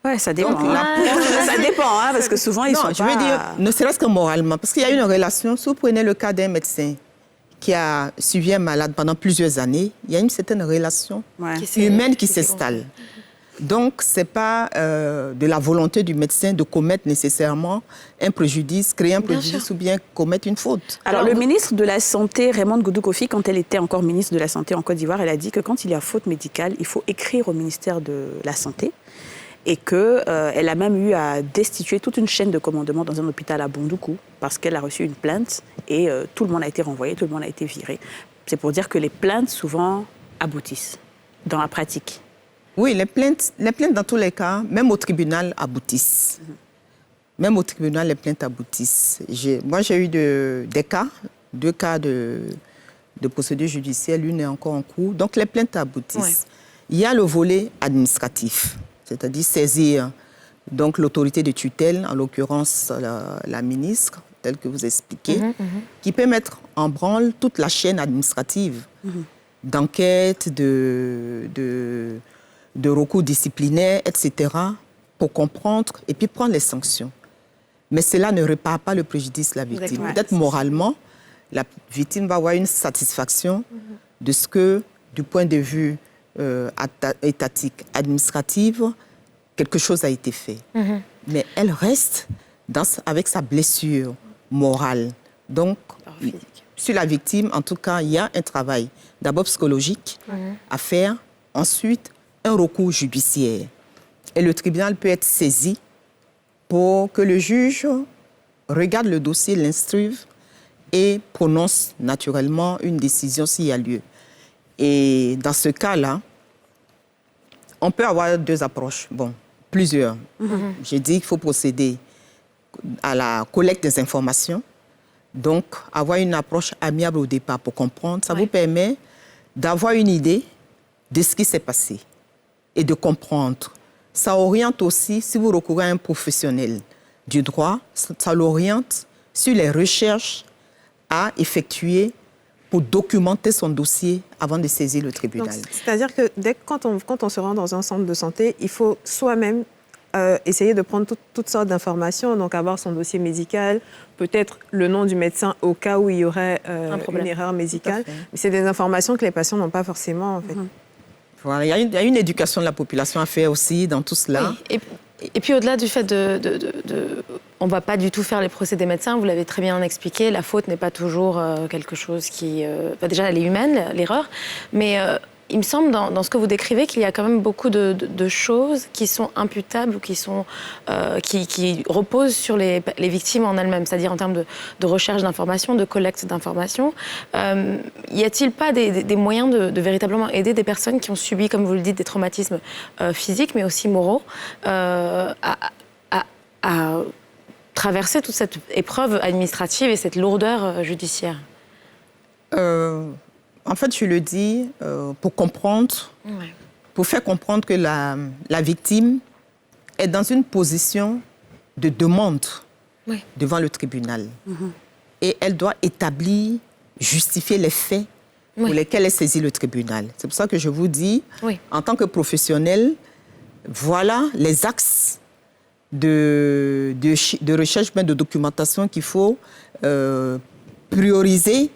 Ouais, ça dépend. Donc, ça dépend, hein, parce que souvent, ils sont je veux dire, ne serait-ce que moralement, parce qu'il y a une relation. Si vous prenez le cas d'un médecin qui a suivi un malade pendant plusieurs années, il y a une certaine relation humaine qui s'installe. Donc, ce n'est pas de la volonté du médecin de commettre nécessairement un préjudice, créer un préjudice ou bien commettre une faute. Alors, le ministre de la Santé, Raymond Goudou Kofi, quand elle était encore ministre de la Santé en Côte d'Ivoire, elle a dit que quand il y a faute médicale, il faut écrire au ministère de la Santé et qu'elle a même eu à destituer toute une chaîne de commandement dans un hôpital à Bondoukou parce qu'elle a reçu une plainte et tout le monde a été renvoyé, tout le monde a été viré. C'est pour dire que les plaintes, souvent, aboutissent dans la pratique. Oui, les plaintes, dans tous les cas, même au tribunal, aboutissent. Même au tribunal, les plaintes aboutissent. Moi, j'ai eu deux cas de procédure judiciaire, l'une est encore en cours. Donc, les plaintes aboutissent. Ouais. Il y a le volet administratif, c'est-à-dire saisir donc, l'autorité de tutelle, en l'occurrence la ministre, telle que vous expliquez, qui peut mettre en branle toute la chaîne administrative d'enquête, de recours disciplinaires, etc., pour comprendre et puis prendre les sanctions. Mais cela ne répare pas le préjudice de la victime. Peut-être moralement, la victime va avoir une satisfaction de ce que, du point de vue étatique, administratif, quelque chose a été fait. Mais elle reste avec sa blessure morale. Donc, sur la victime, en tout cas, il y a un travail d'abord psychologique à faire, ensuite un recours judiciaire. Et le tribunal peut être saisi pour que le juge regarde le dossier, l'instruise et prononce naturellement une décision s'il y a lieu. Et dans ce cas-là, on peut avoir deux approches, plusieurs. J'ai dit qu'il faut procéder à la collecte des informations, donc avoir une approche amiable au départ pour comprendre. Ça vous permet d'avoir une idée de ce qui s'est passé et de comprendre. Ça oriente aussi, si vous recourez à un professionnel du droit, ça l'oriente sur les recherches à effectuer pour documenter son dossier avant de saisir le tribunal. C'est-à-dire que quand on se rend dans un centre de santé, il faut soi-même essayer de prendre toutes sortes d'informations, donc avoir son dossier médical, peut-être le nom du médecin au cas où il y aurait une erreur médicale. Mais c'est des informations que les patients n'ont pas forcément, en fait. Voilà, il y a une éducation de la population à faire aussi dans tout cela. Oui. Et puis au-delà du fait on ne va pas du tout faire les procès des médecins, vous l'avez très bien expliqué, la faute n'est pas toujours quelque chose qui... déjà, elle est humaine, l'erreur, mais il me semble dans ce que vous décrivez qu'il y a quand même beaucoup de choses qui sont imputables ou qui reposent sur les victimes en elles-mêmes, c'est-à-dire en termes de recherche d'informations, de collecte d'informations. Y a-t-il pas des moyens de véritablement aider des personnes qui ont subi, comme vous le dites, des traumatismes physiques, mais aussi moraux, à traverser toute cette épreuve administrative et cette lourdeur judiciaire? En fait, je le dis pour comprendre, pour faire comprendre que la victime est dans une position de demande devant le tribunal. Et elle doit justifier les faits pour lesquels elle saisit le tribunal. C'est pour ça que je vous dis, en tant que professionnel, voilà les axes de recherche, de documentation qu'il faut prioriser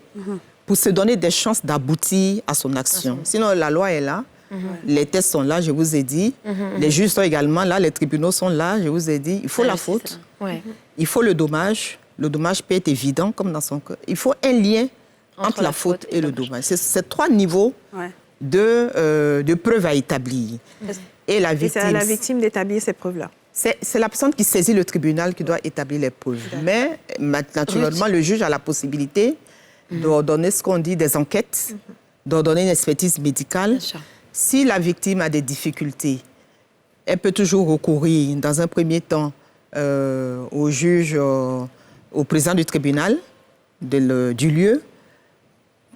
pour se donner des chances d'aboutir à son action. Sinon, la loi est là, les tests sont là, je vous ai dit, les juges sont également là, les tribunaux sont là, je vous ai dit. Il faut la faute, il faut le dommage peut être évident, comme dans son cas. Il faut un lien entre la faute et le dommage. C'est trois niveaux de preuves à établir. Et c'est à la victime d'établir ces preuves-là. C'est la personne qui saisit le tribunal qui doit établir les preuves. Mais naturellement, le juge a la possibilité d'ordonner ce qu'on dit des enquêtes, d'ordonner une expertise médicale. Si la victime a des difficultés elle peut toujours recourir, dans un premier temps, au juge, au président du tribunal du lieu,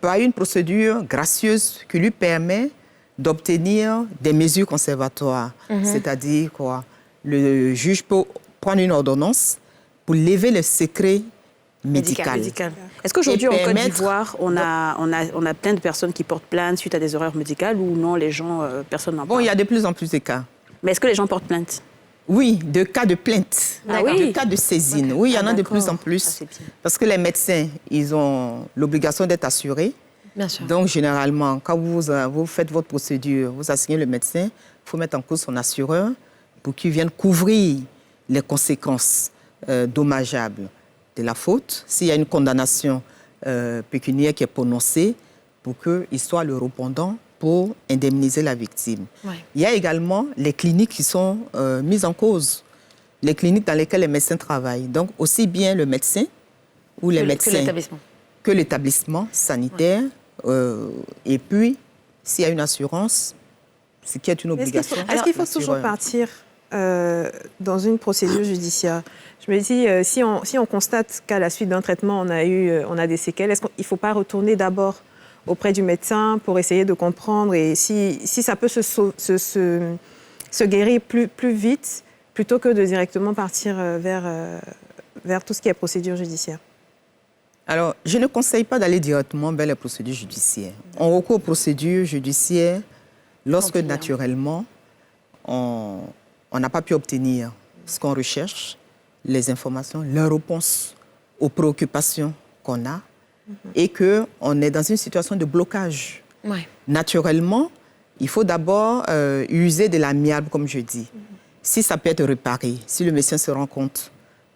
par une procédure gracieuse qui lui permet d'obtenir des mesures conservatoires. C'est-à-dire quoi? Le juge peut prendre une ordonnance pour lever le secret médical. Est-ce qu'aujourd'hui, en Côte d'Ivoire, on a plein de personnes qui portent plainte suite à des erreurs médicales ou non, les gens, personne n'en parle? Bon, il y a de plus en plus de cas. Mais est-ce que les gens portent plainte? Oui, de cas de plainte, oui. de cas de saisine. Oui, il y en a de plus en plus. Parce que les médecins, ils ont l'obligation d'être assurés. Bien sûr. Donc, généralement, quand vous faites votre procédure, vous assignez le médecin, il faut mettre en cause son assureur pour qu'il vienne couvrir les conséquences dommageables de la faute. S'il y a une condamnation pécuniaire qui est prononcée, pour qu'il soit le répondant pour indemniser la victime. Ouais. Il y a également les cliniques qui sont mises en cause, les cliniques dans lesquelles les médecins travaillent. Donc, aussi bien le médecin ou les médecins que l'établissement sanitaire. Et puis, s'il y a une assurance, ce qui est une obligation. Est-ce qu'il faut toujours partir dans une procédure judiciaire? Je me dis, si on constate qu'à la suite d'un traitement, on a des séquelles, est-ce qu'il ne faut pas retourner d'abord auprès du médecin pour essayer de comprendre et si ça peut se guérir plus vite plutôt que de directement partir vers tout ce qui est procédure judiciaire? Alors, je ne conseille pas d'aller directement vers les procédures judiciaires. On recourt aux procédures judiciaires lorsque, naturellement, on n'a pas pu obtenir ce qu'on recherche, les informations, les réponses aux préoccupations qu'on a, et qu'on est dans une situation de blocage. Ouais. Naturellement, il faut d'abord user de l'amiable, comme je dis. Si ça peut être réparé, si le médecin se rend compte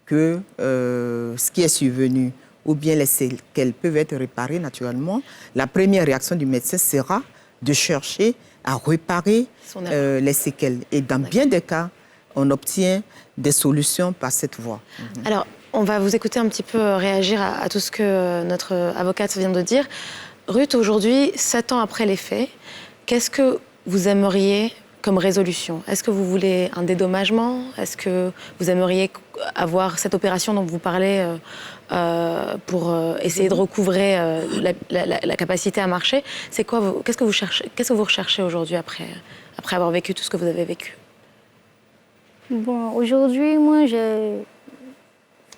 que ce qui est survenu ou bien les séquelles peuvent être réparées naturellement, la première réaction du médecin sera de chercher à réparer les séquelles. Et dans bien des cas, on obtient des solutions par cette voie. Alors, on va vous écouter un petit peu réagir à tout ce que notre avocate vient de dire. Ruth, aujourd'hui, 7 ans après les faits, qu'est-ce que vous aimeriez comme résolution? Est-ce que vous voulez un dédommagement? Est-ce que vous aimeriez avoir cette opération dont vous parlez pour essayer de recouvrer la capacité à marcher? C'est quoi qu'est-ce que vous recherchez aujourd'hui après avoir vécu tout ce que vous avez vécu? Bon, aujourd'hui, moi,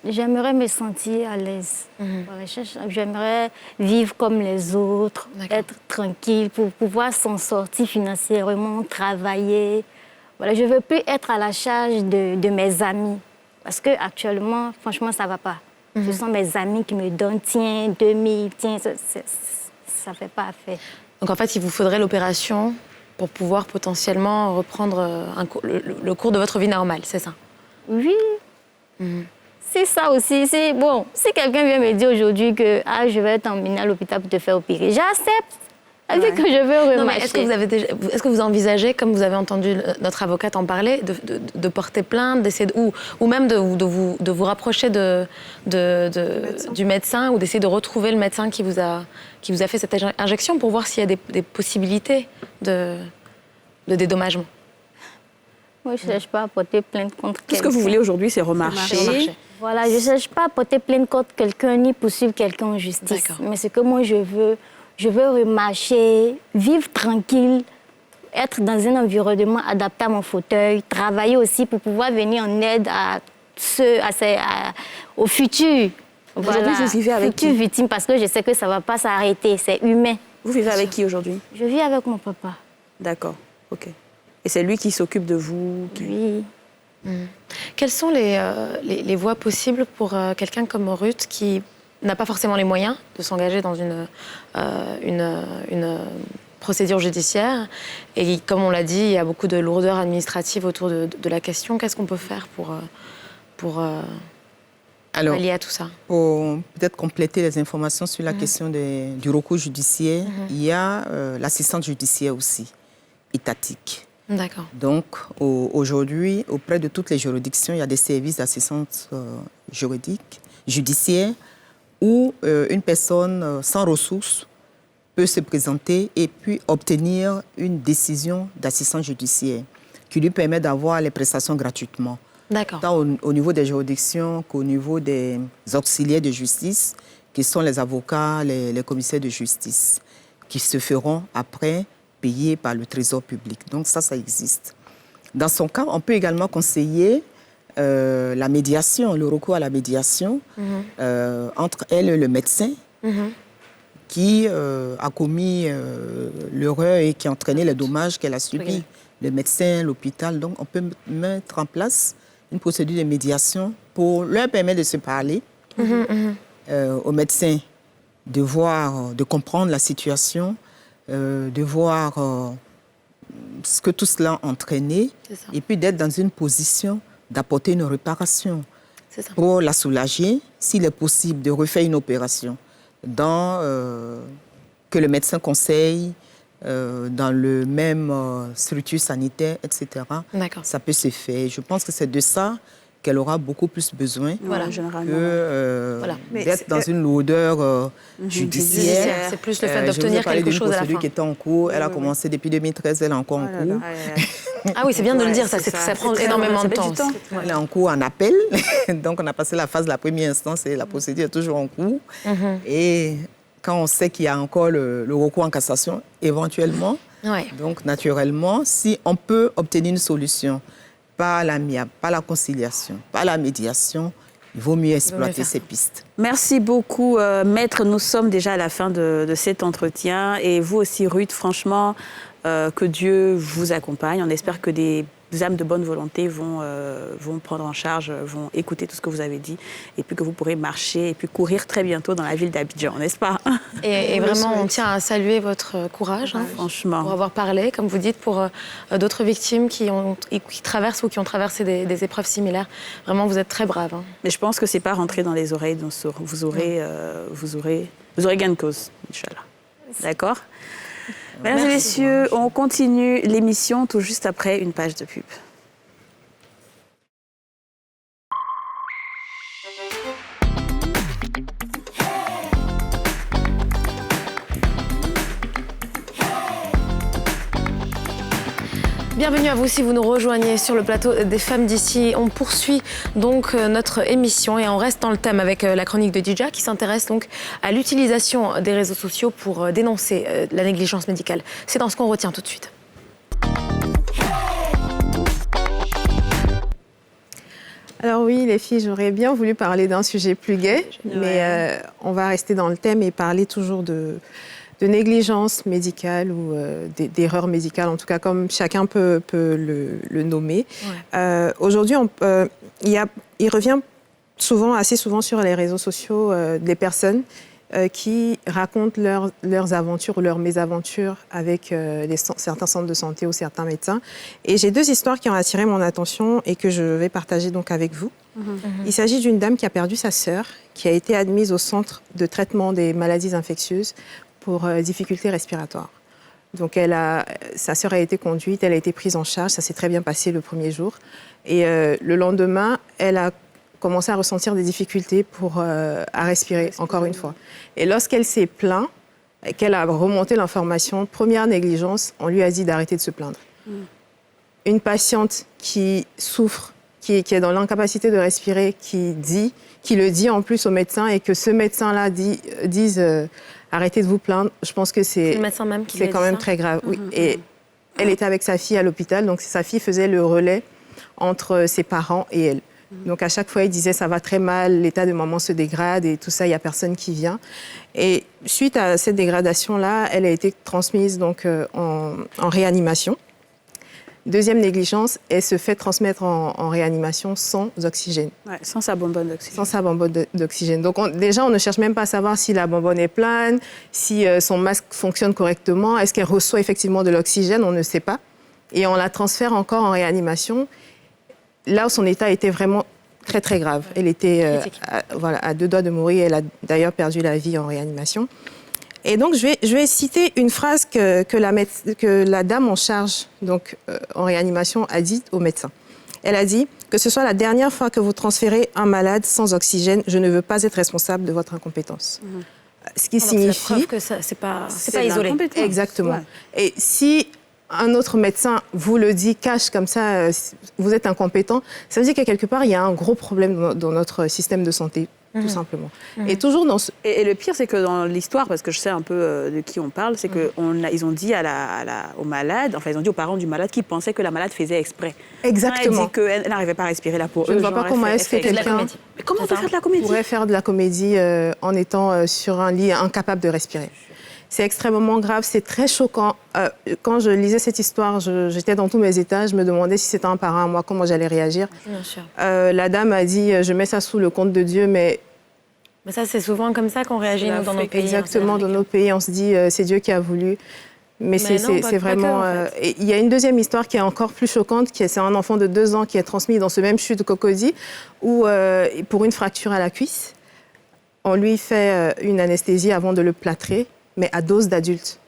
j'aimerais me sentir à l'aise. Voilà, j'aimerais vivre comme les autres, être tranquille pour pouvoir s'en sortir financièrement, travailler. Voilà, je ne veux plus être à la charge de mes amis. Parce qu'actuellement, franchement, ça ne va pas. Ce sont mes amis qui me donnent, tiens, 2000, tiens, ça ne fait pas affaire. Donc en fait, il vous faudrait l'opération pour pouvoir potentiellement reprendre le cours de votre vie normale, c'est ça? Oui. C'est ça aussi. Bon, si quelqu'un vient me dire aujourd'hui que je vais t'emmener à l'hôpital pour te faire opérer, j'accepte. Vu que je veux remarcher. Est-ce que vous envisagez, comme vous avez entendu notre avocate en parler, de porter plainte, d'essayer ou même de vous rapprocher du médecin ou d'essayer de retrouver le médecin qui vous a fait cette injection pour voir s'il y a des possibilités de dédommagement? Moi, je ne cherche pas à porter plainte contre quelqu'un. Tout ce que vous voulez aujourd'hui, c'est remarcher. Voilà, je ne cherche pas à porter plainte contre quelqu'un ni poursuivre quelqu'un en justice. Mais ce que moi, je veux remarcher, vivre tranquille, être dans un environnement adapté à mon fauteuil, travailler aussi pour pouvoir venir en aide au futur. Aujourd'hui, vous vivez avec qui? Victime, parce que je sais que ça ne va pas s'arrêter, c'est humain. Vous vivez avec qui aujourd'hui? Je vis avec mon papa. D'accord, ok. Et c'est lui qui s'occupe de vous? Oui. Quelles sont les voies possibles pour quelqu'un comme Ruth qui n'a pas forcément les moyens de s'engager dans une procédure judiciaire et comme on l'a dit, il y a beaucoup de lourdeurs administratives autour de la question. Qu'est-ce qu'on peut faire pour pallier à tout ça? Pour peut-être compléter les informations sur la question du recours judiciaire, il y a l'assistante judiciaire aussi, étatique. D'accord. Donc, aujourd'hui, auprès de toutes les juridictions, il y a des services d'assistance judiciaire où une personne sans ressources peut se présenter et puis obtenir une décision d'assistance judiciaire qui lui permet d'avoir les prestations gratuitement. D'accord. Tant au niveau des juridictions qu'au niveau des auxiliaires de justice, qui sont les avocats, les commissaires de justice, qui se feront après payer par le Trésor public. Donc ça existe. Dans son cas, on peut également conseiller la médiation, le recours à la médiation entre elle et le médecin qui a commis l'erreur et qui a entraîné les dommages qu'elle a subis. Le médecin, l'hôpital. Donc, on peut mettre en place une procédure de médiation pour leur permettre de se parler au médecin, de comprendre la situation, de voir ce que tout cela a entraîné et puis d'être dans une position d'apporter une réparation pour la soulager, s'il est possible de refaire une opération que le médecin conseille dans le même structure sanitaire, etc. Ça peut se faire. Je pense que c'est de ça qu'elle aura beaucoup plus besoin que d'être dans une lourdeur judiciaire. C'est plus le fait d'obtenir quelque chose à la fin. Qui était en cours. Elle a commencé depuis 2013, elle est encore en cours. Ah oui, c'est bien de le dire, ça prend énormément de temps. Elle est en cours en appel. Donc, on a passé la phase de la première instance et la procédure est toujours en cours. Et quand on sait qu'il y a encore le recours en cassation, éventuellement, donc naturellement, si on peut obtenir une solution par l'amiable, par la conciliation, par la médiation, il vaut mieux exploiter ces pistes. Merci beaucoup, Maître. Nous sommes déjà à la fin de cet entretien. Et vous aussi, Ruth, franchement, que Dieu vous accompagne. On espère que des âmes de bonne volonté vont prendre en charge, vont écouter tout ce que vous avez dit, et puis que vous pourrez marcher et puis courir très bientôt dans la ville d'Abidjan, n'est-ce pas? Et vraiment, on tient à saluer votre courage, franchement, pour avoir parlé, comme vous dites, pour d'autres victimes qui traversent ou qui ont traversé des épreuves similaires. Vraiment, vous êtes très brave. Mais je pense que c'est pas rentré dans les oreilles, donc vous aurez gain de cause, Inch'Allah. D'accord? Mesdames et messieurs, on continue l'émission tout juste après une page de pub. Bienvenue à vous si vous nous rejoignez sur le plateau des Femmes d'ici. On poursuit donc notre émission et on reste dans le thème avec la chronique de Dija qui s'intéresse donc à l'utilisation des réseaux sociaux pour dénoncer la négligence médicale. C'est dans ce qu'on retient tout de suite. Alors oui, les filles, j'aurais bien voulu parler d'un sujet plus gai, mais on va rester dans le thème et parler toujours de négligence médicale ou d'erreur médicale, en tout cas comme chacun peut le nommer. Aujourd'hui, il revient assez souvent sur les réseaux sociaux des personnes qui racontent leurs aventures ou leurs mésaventures avec certains centres de santé ou certains médecins. Et j'ai 2 histoires qui ont attiré mon attention et que je vais partager donc avec vous. Il s'agit d'une dame qui a perdu sa sœur, qui a été admise au centre de traitement des maladies infectieuses pour difficultés respiratoires. Donc sa sœur a été conduite, elle a été prise en charge, ça s'est très bien passé le premier jour. Et le lendemain, elle a commencé à ressentir des difficultés à respirer, encore une fois. Et lorsqu'elle s'est plainte, qu'elle a remonté l'information, première négligence, on lui a dit d'arrêter de se plaindre. Une patiente qui souffre, qui est dans l'incapacité de respirer, qui le dit en plus au médecin et que ce médecin-là dise arrêtez de vous plaindre, je pense que c'est quand même très grave. Oui. Et elle était avec sa fille à l'hôpital, donc sa fille faisait le relais entre ses parents et elle. Donc à chaque fois, il disait ça va très mal, l'état de maman se dégrade et tout ça, il n'y a personne qui vient. Et suite à cette dégradation-là, elle a été transmise donc, en réanimation. Deuxième négligence, elle se fait transmettre en réanimation sans oxygène. Ouais, sans sa bonbonne d'oxygène. Sans sa bonbonne d'oxygène. Donc déjà, on ne cherche même pas à savoir si la bonbonne est pleine, si son masque fonctionne correctement, est-ce qu'elle reçoit effectivement de l'oxygène, on ne sait pas. Et on la transfère encore en réanimation, là où son état était vraiment très très grave. Elle était à 2 doigts de mourir, elle a d'ailleurs perdu la vie en réanimation. Et donc, je vais citer une phrase que la dame en charge, donc en réanimation, a dit au médecin. Elle a dit que ce soit la dernière fois que vous transférez un malade sans oxygène, je ne veux pas être responsable de votre incompétence. Ce qui signifie que c'est pas isolé. Exactement. Ouais. Et si un autre médecin vous le dit, cache comme ça, vous êtes incompétent, ça veut dire que quelque part, il y a un gros problème dans notre système de santé, tout simplement. Et toujours dans Et le pire, c'est que dans l'histoire, parce que je sais un peu de qui on parle, c'est qu'ils ont dit aux malades, enfin, ils ont dit aux parents du malade qui pensaient que la malade faisait exprès. Exactement. Elle dit qu'elle n'arrivait pas à respirer là pour Je eux. ne vois pas comment est-ce que quelqu'un pourrait faire de la comédie en étant sur un lit incapable de respirer. C'est extrêmement grave, c'est très choquant. Quand je lisais cette histoire, j'étais dans tous mes états, je me demandais si c'était un parent à moi, comment j'allais réagir. Bien sûr. La dame a dit, je mets ça sous le compte de Dieu, mais ça, c'est souvent comme ça qu'on réagit nous, dans nos pays. Exactement, dans nos pays, on se dit, c'est Dieu qui a voulu. Mais c'est vraiment... Il y a une deuxième histoire qui est encore plus choquante, c'est un enfant de 2 ans qui est transmis dans ce même CHU de Cocody, où pour une fracture à la cuisse, on lui fait une anesthésie avant de le plâtrer, mais à dose d'adulte.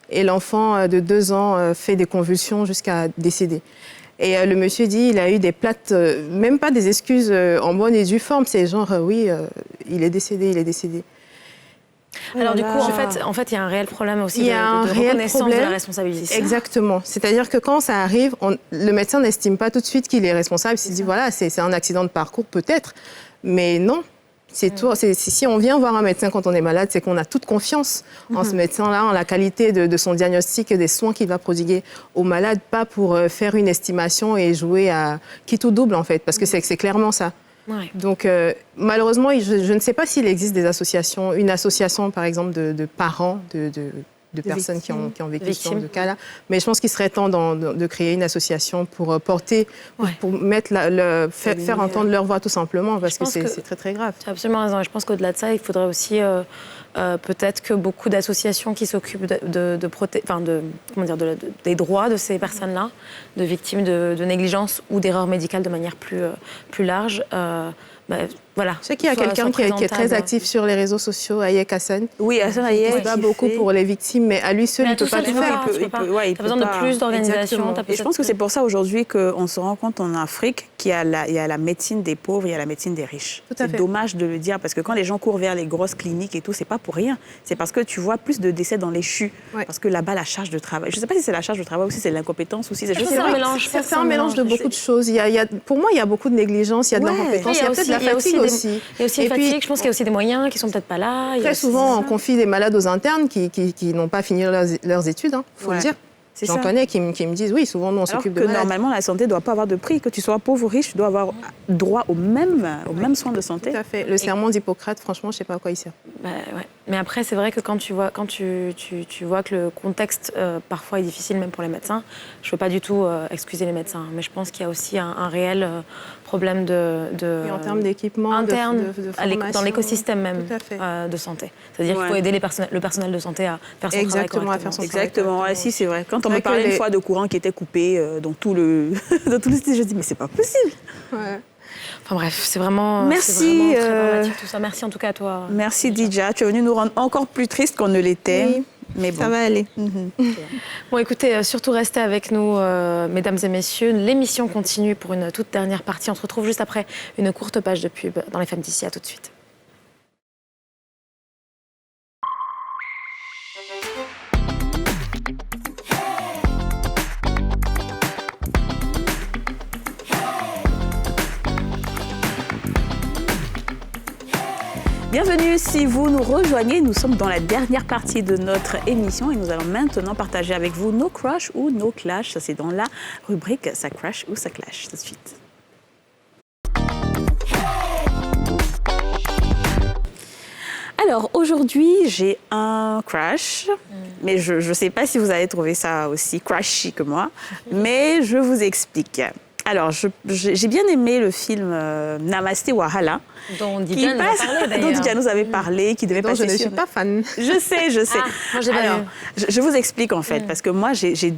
Et l'enfant de 2 ans fait des convulsions jusqu'à décéder. Et le monsieur dit, il a eu des plates, même pas des excuses en bonne et due forme, c'est genre, oui, il est décédé, il est décédé. Alors du coup, en fait, il y a un réel problème aussi de reconnaissance de la responsabilité. Exactement. C'est-à-dire que quand ça arrive, le médecin n'estime pas tout de suite qu'il est responsable. Il se dit, voilà, c'est un accident de parcours peut-être, mais non. Si on vient voir un médecin quand on est malade, c'est qu'on a toute confiance en ce médecin-là, en la qualité de son diagnostic et des soins qu'il va prodiguer au malade, pas pour faire une estimation et jouer à qui tout double en fait, parce que c'est clairement ça. Ouais. Donc malheureusement, je ne sais pas s'il existe des associations, une association par exemple de parents de personnes qui ont vécu ce genre de cas-là. Mais je pense qu'il serait temps de créer une association pour porter, pour mettre faire entendre leur voix tout simplement, parce que c'est très très grave. Tu as absolument raison. Et je pense qu'au-delà de ça, il faudrait aussi peut-être que beaucoup d'associations qui s'occupent des droits de ces personnes-là, de victimes de négligence ou d'erreurs médicales de manière plus large. Voilà. Je sais qu'il y a quelqu'un qui est très actif sur les réseaux sociaux, Ayek Hassan. Oui, Hassan Ayek. Il se bat beaucoup pour les victimes, mais à lui seul, il ne peut pas tout faire. Il a besoin de plus d'organisation. Et je pense que c'est pour ça aujourd'hui qu'on se rend compte en Afrique qu'il y a la médecine des pauvres, il y a la médecine des riches. C'est dommage de le dire, parce que quand les gens courent vers les grosses cliniques et tout, c'est pas pour rien. C'est parce que tu vois plus de décès dans les CHU. Parce que là-bas, la charge de travail, je ne sais pas si c'est la charge de travail ou si c'est l'incompétence, ou si c'est un mélange. C'est un mélange de beaucoup de choses. Pour moi, il y a beaucoup de négligence, il y a de l'incompétence, il y a peut-être de la fatigue aussi. Il y a aussi une fatigue, je pense qu'il y a aussi des moyens qui ne sont peut-être pas là. Très souvent, on confie des malades aux internes qui n'ont pas fini leurs études, il faut le dire. J'en connais qui me disent, oui, souvent, nous, on s'occupe de malades. Normalement, la santé ne doit pas avoir de prix. Que tu sois pauvre ou riche, tu dois avoir droit aux mêmes soins de santé. Tout à fait. Le serment d'Hippocrate, franchement, je ne sais pas à quoi il sert. Mais après, c'est vrai que quand tu vois que le contexte, parfois, est difficile, même pour les médecins, je ne veux pas du tout excuser les médecins. Mais je pense qu'il y a aussi un réel problème et en termes d'équipement, interne, de formation, dans l'écosystème même de santé. C'est-à-dire qu'il faut aider le personnel de santé à faire son travail correctement. Exactement. Si, c'est vrai. Quand on me parlait une fois de courant qui était coupé dans tout le style, je dis mais c'est pas possible. Enfin bref, c'est vraiment, merci, très dramatique tout ça. Merci en tout cas à toi. Merci Dija, tu es venue nous rendre encore plus tristes qu'on ne l'était. Oui. Mais bon. Ça va aller. Bon, écoutez, surtout restez avec nous, mesdames et messieurs. L'émission continue pour une toute dernière partie. On se retrouve juste après une courte page de pub dans Les Femmes d'ici. À tout de suite. Bienvenue si vous nous rejoignez, nous sommes dans la dernière partie de notre émission et nous allons maintenant partager avec vous nos crushs ou nos clashs. Ça c'est dans la rubrique ça crush ou ça clash. Tout de suite. Alors aujourd'hui j'ai un crush, mais je ne sais pas si vous allez trouver ça aussi crashy que moi, mais je vous explique. Alors, j'ai bien aimé le film Namasté Wahala. Dont Didier nous a parlé d'ailleurs. Dont Didier nous avait parlé, qui devait passer je ne suis pas fan. Je sais. Moi, j'ai Alors, je vous explique en fait, parce que moi, j'ai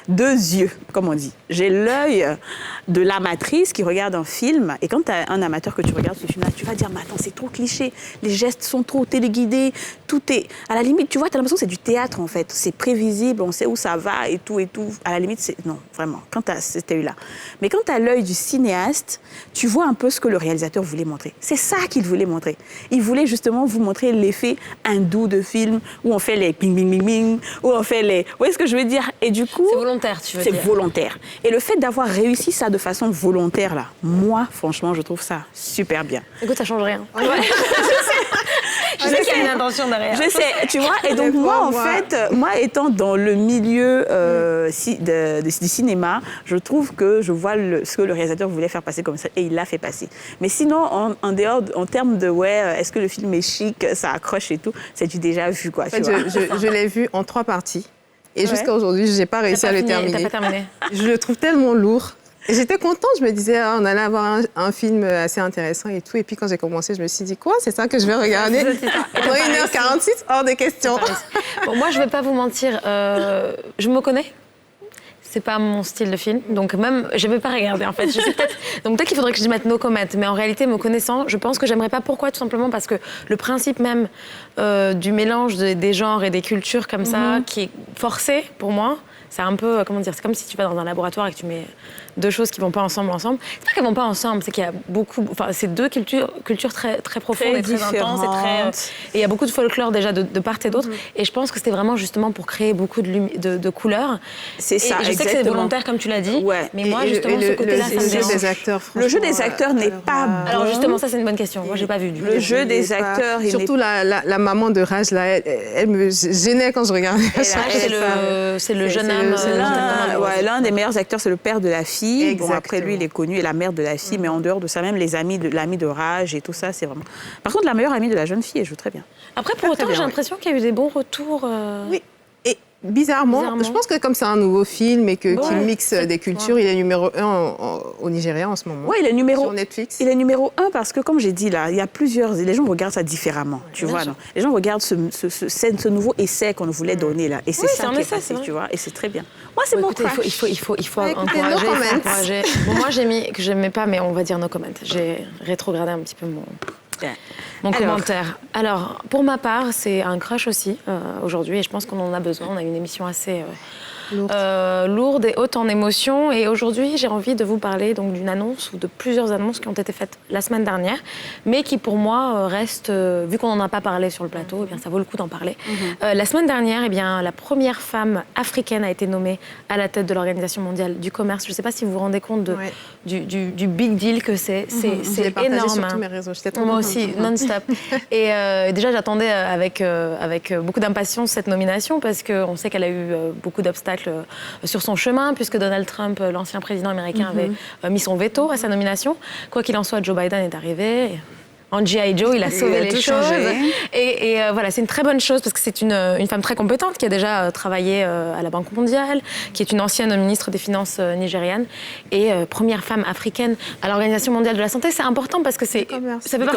2 yeux, comme on dit. J'ai l'œil de l'amatrice qui regarde un film, et quand tu as un amateur que tu regardes ce film-là, tu vas dire, mais attends, c'est trop cliché, les gestes sont trop téléguidés, tout est... À la limite, tu vois, tu as l'impression que c'est du théâtre en fait, c'est prévisible, on sait où ça va et tout. À la limite, non, vraiment, quand tu as cet œil-là. Mais quand tu as l'œil du cinéaste, tu vois un peu ce que le réalisateur voulait montrer. C'est ça qu'il voulait montrer. Il voulait justement vous montrer l'effet hindou de film où on fait les ping, ping, ping, ping, où on fait les... Vous voyez ce que je veux dire? Et du coup... C'est volontaire, tu veux dire. C'est volontaire. Et le fait d'avoir réussi ça de façon volontaire, là, moi, franchement, je trouve ça super bien. Écoute, ça change rien. Ouais. Je sais qu'il y a une intention derrière. Je sais, tu vois. Et donc, moi, en fait, moi, étant dans le milieu du cinéma, je trouve que je vois ce que le réalisateur voulait faire passer comme ça et il l'a fait passer. Mais sinon, en dehors, en termes de, est-ce que le film est chic, ça accroche et tout, c'est du déjà vu, quoi. En fait, je l'ai vu en 3 parties. Et jusqu'à aujourd'hui, je n'ai pas réussi à le terminer. T'as pas terminé. Je le trouve tellement lourd. Et j'étais contente, je me disais, on allait avoir un film assez intéressant et tout. Et puis quand j'ai commencé, je me suis dit, quoi, c'est ça que je vais regarder pendant 1h46, hors des questions. Bon, moi, je ne vais pas vous mentir, je me connais. C'est pas mon style de film, donc même, je vais pas regarder en fait. Donc peut-être qu'il faudrait que je mette no comment, mais en réalité, me connaissant, je pense que j'aimerais pas. Pourquoi? Tout simplement parce que le principe même du mélange des genres et des cultures comme ça, qui est forcé pour moi, c'est un peu, comment dire, c'est comme si tu vas dans un laboratoire et que tu mets 2 choses qui vont pas ensemble. C'est pas qu'elles vont pas ensemble, c'est qu'il y a beaucoup, enfin, c'est 2 cultures très, très profondes et très intenses et il y a beaucoup de folklore déjà de part et d'autre. Et je pense que c'était vraiment justement pour créer beaucoup de couleurs. C'est ça, exactement. Je sais que c'est volontaire comme tu l'as dit, mais moi justement ce côté-là, ça me dérange. Le jeu des acteurs n'est pas bon. Alors justement, ça c'est une bonne question. Moi j'ai pas vu. Le jeu des acteurs, surtout la maman de Raj là, elle me gênait quand je regardais. C'est le jeune homme. L'un des meilleurs acteurs, c'est le père de la fille. Bon, après lui, il est connu, et la mère de la fille, mais en dehors de ça, même l'ami de Raj et tout ça, c'est vraiment... Par contre, la meilleure amie de la jeune fille, elle joue très bien. Après, pour autant, j'ai l'impression qu'il y a eu des bons retours. Oui. Et bizarrement, je pense que comme c'est un nouveau film et qu'il mixe des cultures, il est numéro 1 au Nigeria en ce moment. Oui, il est numéro sur Netflix. Il est numéro 1 parce que, comme j'ai dit là, il y a plusieurs... Les gens regardent ça différemment, tu vois. Non, les gens regardent ce nouveau essai qu'on voulait donner là. Et c'est ça qui est passé, tu vois. Et c'est très bien. Moi, c'est mon crush. Il faut encourager. Bon, moi, j'ai mis que j'aimais pas, mais on va dire no comment. J'ai rétrogradé un petit peu mon commentaire. Alors, pour ma part, c'est un crush aussi aujourd'hui, et je pense qu'on en a besoin. On a une émission assez lourde et haute en émotions. Et aujourd'hui, j'ai envie de vous parler donc d'une annonce ou de plusieurs annonces qui ont été faites la semaine dernière, mais qui pour moi restent, vu qu'on n'en a pas parlé sur le plateau, eh bien, ça vaut le coup d'en parler. La semaine dernière, eh bien, la première femme africaine a été nommée à la tête de l'Organisation mondiale du commerce. Je ne sais pas si vous vous rendez compte du big deal que c'est. C'est énorme. Sur tous mes réseaux. Moi aussi, non-stop. Et déjà, j'attendais avec beaucoup d'impatience cette nomination parce qu'on sait qu'elle a eu beaucoup d'obstacles sur son chemin, puisque Donald Trump, l'ancien président américain, avait mis son veto à sa nomination. Quoi qu'il en soit, Joe Biden est arrivé. En G.I. Joe, il a sauvé les choses. Et voilà, c'est une très bonne chose parce que c'est une femme très compétente qui a déjà travaillé à la Banque mondiale, qui est une ancienne ministre des Finances nigériane et première femme africaine à l'Organisation mondiale de la santé. C'est important parce que ça fait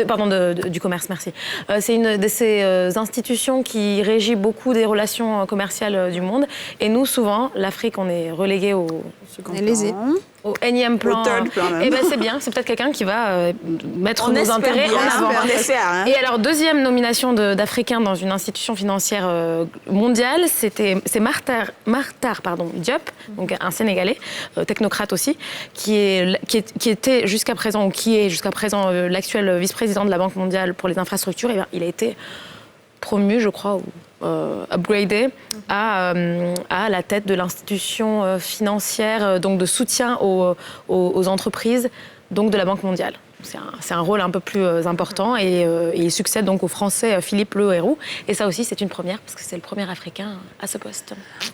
partie du commerce, merci. C'est une de ces institutions qui régit beaucoup des relations commerciales du monde. Et nous, souvent, l'Afrique, on est relégué au énième plan. Et ben c'est bien, c'est peut-être quelqu'un qui va mettre nos intérêts en avant. Et alors, deuxième nomination d'Africains dans une institution financière mondiale, c'est Mahtar Diop, donc un Sénégalais, technocrate aussi, qui était jusqu'à présent, ou qui est jusqu'à présent l'actuel vice-président de la Banque mondiale pour les infrastructures. Et bien, il a été promu, je crois, upgradé à la tête de l'institution financière, donc de soutien aux entreprises, donc de la Banque mondiale. C'est un rôle un peu plus important et il succède donc au Français Philippe Le Héroux. Et ça aussi, c'est une première parce que c'est le premier Africain à ce poste.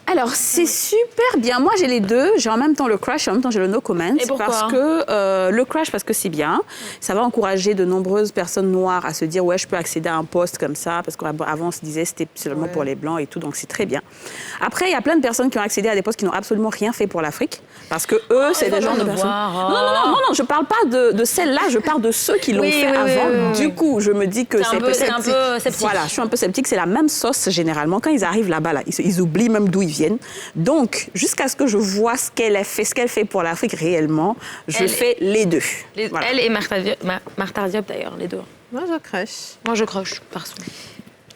Alors, c'est super bien. Moi, j'ai les deux. J'ai en même temps le crush et en même temps, j'ai le no comment. Et pourquoi ? Parce que le crush, parce que c'est bien. Ça va encourager de nombreuses personnes noires à se dire « Ouais, je peux accéder à un poste comme ça. » Parce qu'avant, on se disait que c'était seulement pour les Blancs et tout. Donc, c'est très bien. Après, il y a plein de personnes qui ont accédé à des postes qui n'ont absolument rien fait pour l'Afrique. Parce que eux, c'est des gens de personnes... Non, je ne parle pas de celles-là. Je parle de ceux qui l'ont fait avant. Du coup, je me dis que c'est un peu sceptique. Voilà, je suis un peu sceptique. C'est la même sauce généralement. Quand ils arrivent là-bas, ils oublient même d'où ils viennent. Donc, jusqu'à ce que je vois ce qu'elle fait pour l'Afrique réellement, je fais les deux. Elle et Mahtar Diop d'ailleurs, les deux. Moi, je crush. Moi, je crush, perso.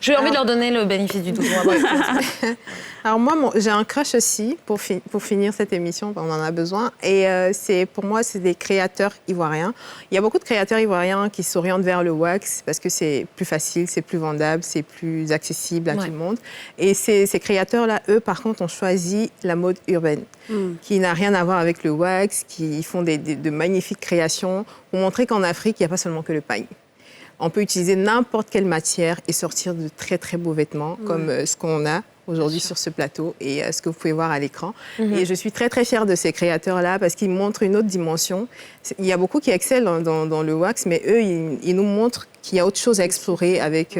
J'ai envie de leur donner le bénéfice du doute. Alors moi, j'ai un crush aussi pour finir cette émission, on en a besoin. Et pour moi, c'est des créateurs ivoiriens. Il y a beaucoup de créateurs ivoiriens qui s'orientent vers le wax parce que c'est plus facile, c'est plus vendable, c'est plus accessible à tout le monde. Et ces créateurs-là, eux, par contre, ont choisi la mode urbaine, qui n'a rien à voir avec le wax, qui font de magnifiques créations pour montrer qu'en Afrique, il n'y a pas seulement que le paille. On peut utiliser n'importe quelle matière et sortir de très, très beaux vêtements, comme ce qu'on a aujourd'hui sur ce plateau et ce que vous pouvez voir à l'écran. Et je suis très, très fière de ces créateurs-là parce qu'ils montrent une autre dimension. Il y a beaucoup qui excellent dans le wax, mais eux, ils nous montrent qu'il y a autre chose à explorer avec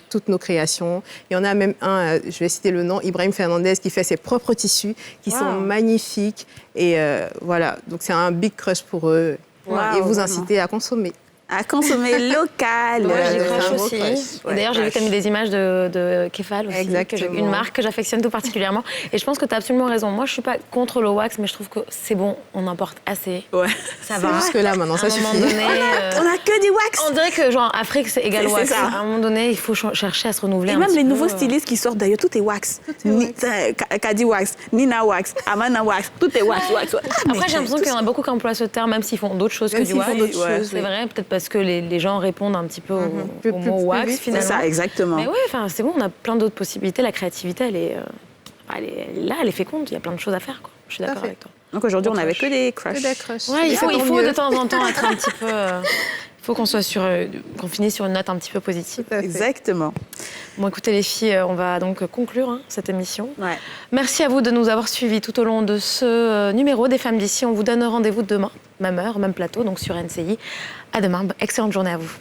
toutes nos créations. Il y en a même un, je vais citer le nom, Ibrahim Fernandez, qui fait ses propres tissus, qui sont magnifiques. Et voilà, donc c'est un big crush pour eux. Et vous inciter à consommer. À consommer local. Moi, j'ai crush aussi. Et d'ailleurs, j'ai vu que tu as mis des images de Kefal aussi, une marque que j'affectionne tout particulièrement. Et je pense que tu as absolument raison. Moi, je ne suis pas contre le wax, mais je trouve que c'est bon, on importe assez. Ouais. Ça va. Jusque-là, maintenant, ça suffit. Donné, on a que du wax. On dirait que, genre, Afrique, c'est égal wax. Ça. À un moment donné, il faut chercher à se renouveler. Et un même petit les peu. nouveaux stylistes qui sortent d'ailleurs, tout est wax. Kadi wax, Nina wax, Amana wax, tout est wax. Après, j'ai l'impression qu'il y en a beaucoup qui emploient ce terme, même s'ils font d'autres choses que du wax. C'est vrai, peut-être parce que les gens répondent un petit peu au mot wax, finalement. C'est ça, exactement. Mais oui, c'est bon, on a plein d'autres possibilités. La créativité, elle est là, elle est féconde. Il y a plein de choses à faire, quoi. Je suis d'accord avec toi. Donc aujourd'hui, on n'avait que des crushs. Ouais, il faut de temps en temps être un petit peu... Il faut qu'on qu'on finisse sur une note un petit peu positive. Exactement. Bon, écoutez, les filles, on va donc conclure cette émission. Ouais. Merci à vous de nous avoir suivis tout au long de ce numéro des Femmes d'ici. On vous donne rendez-vous demain, même heure, même plateau, donc sur NCI. À demain. Excellente journée à vous.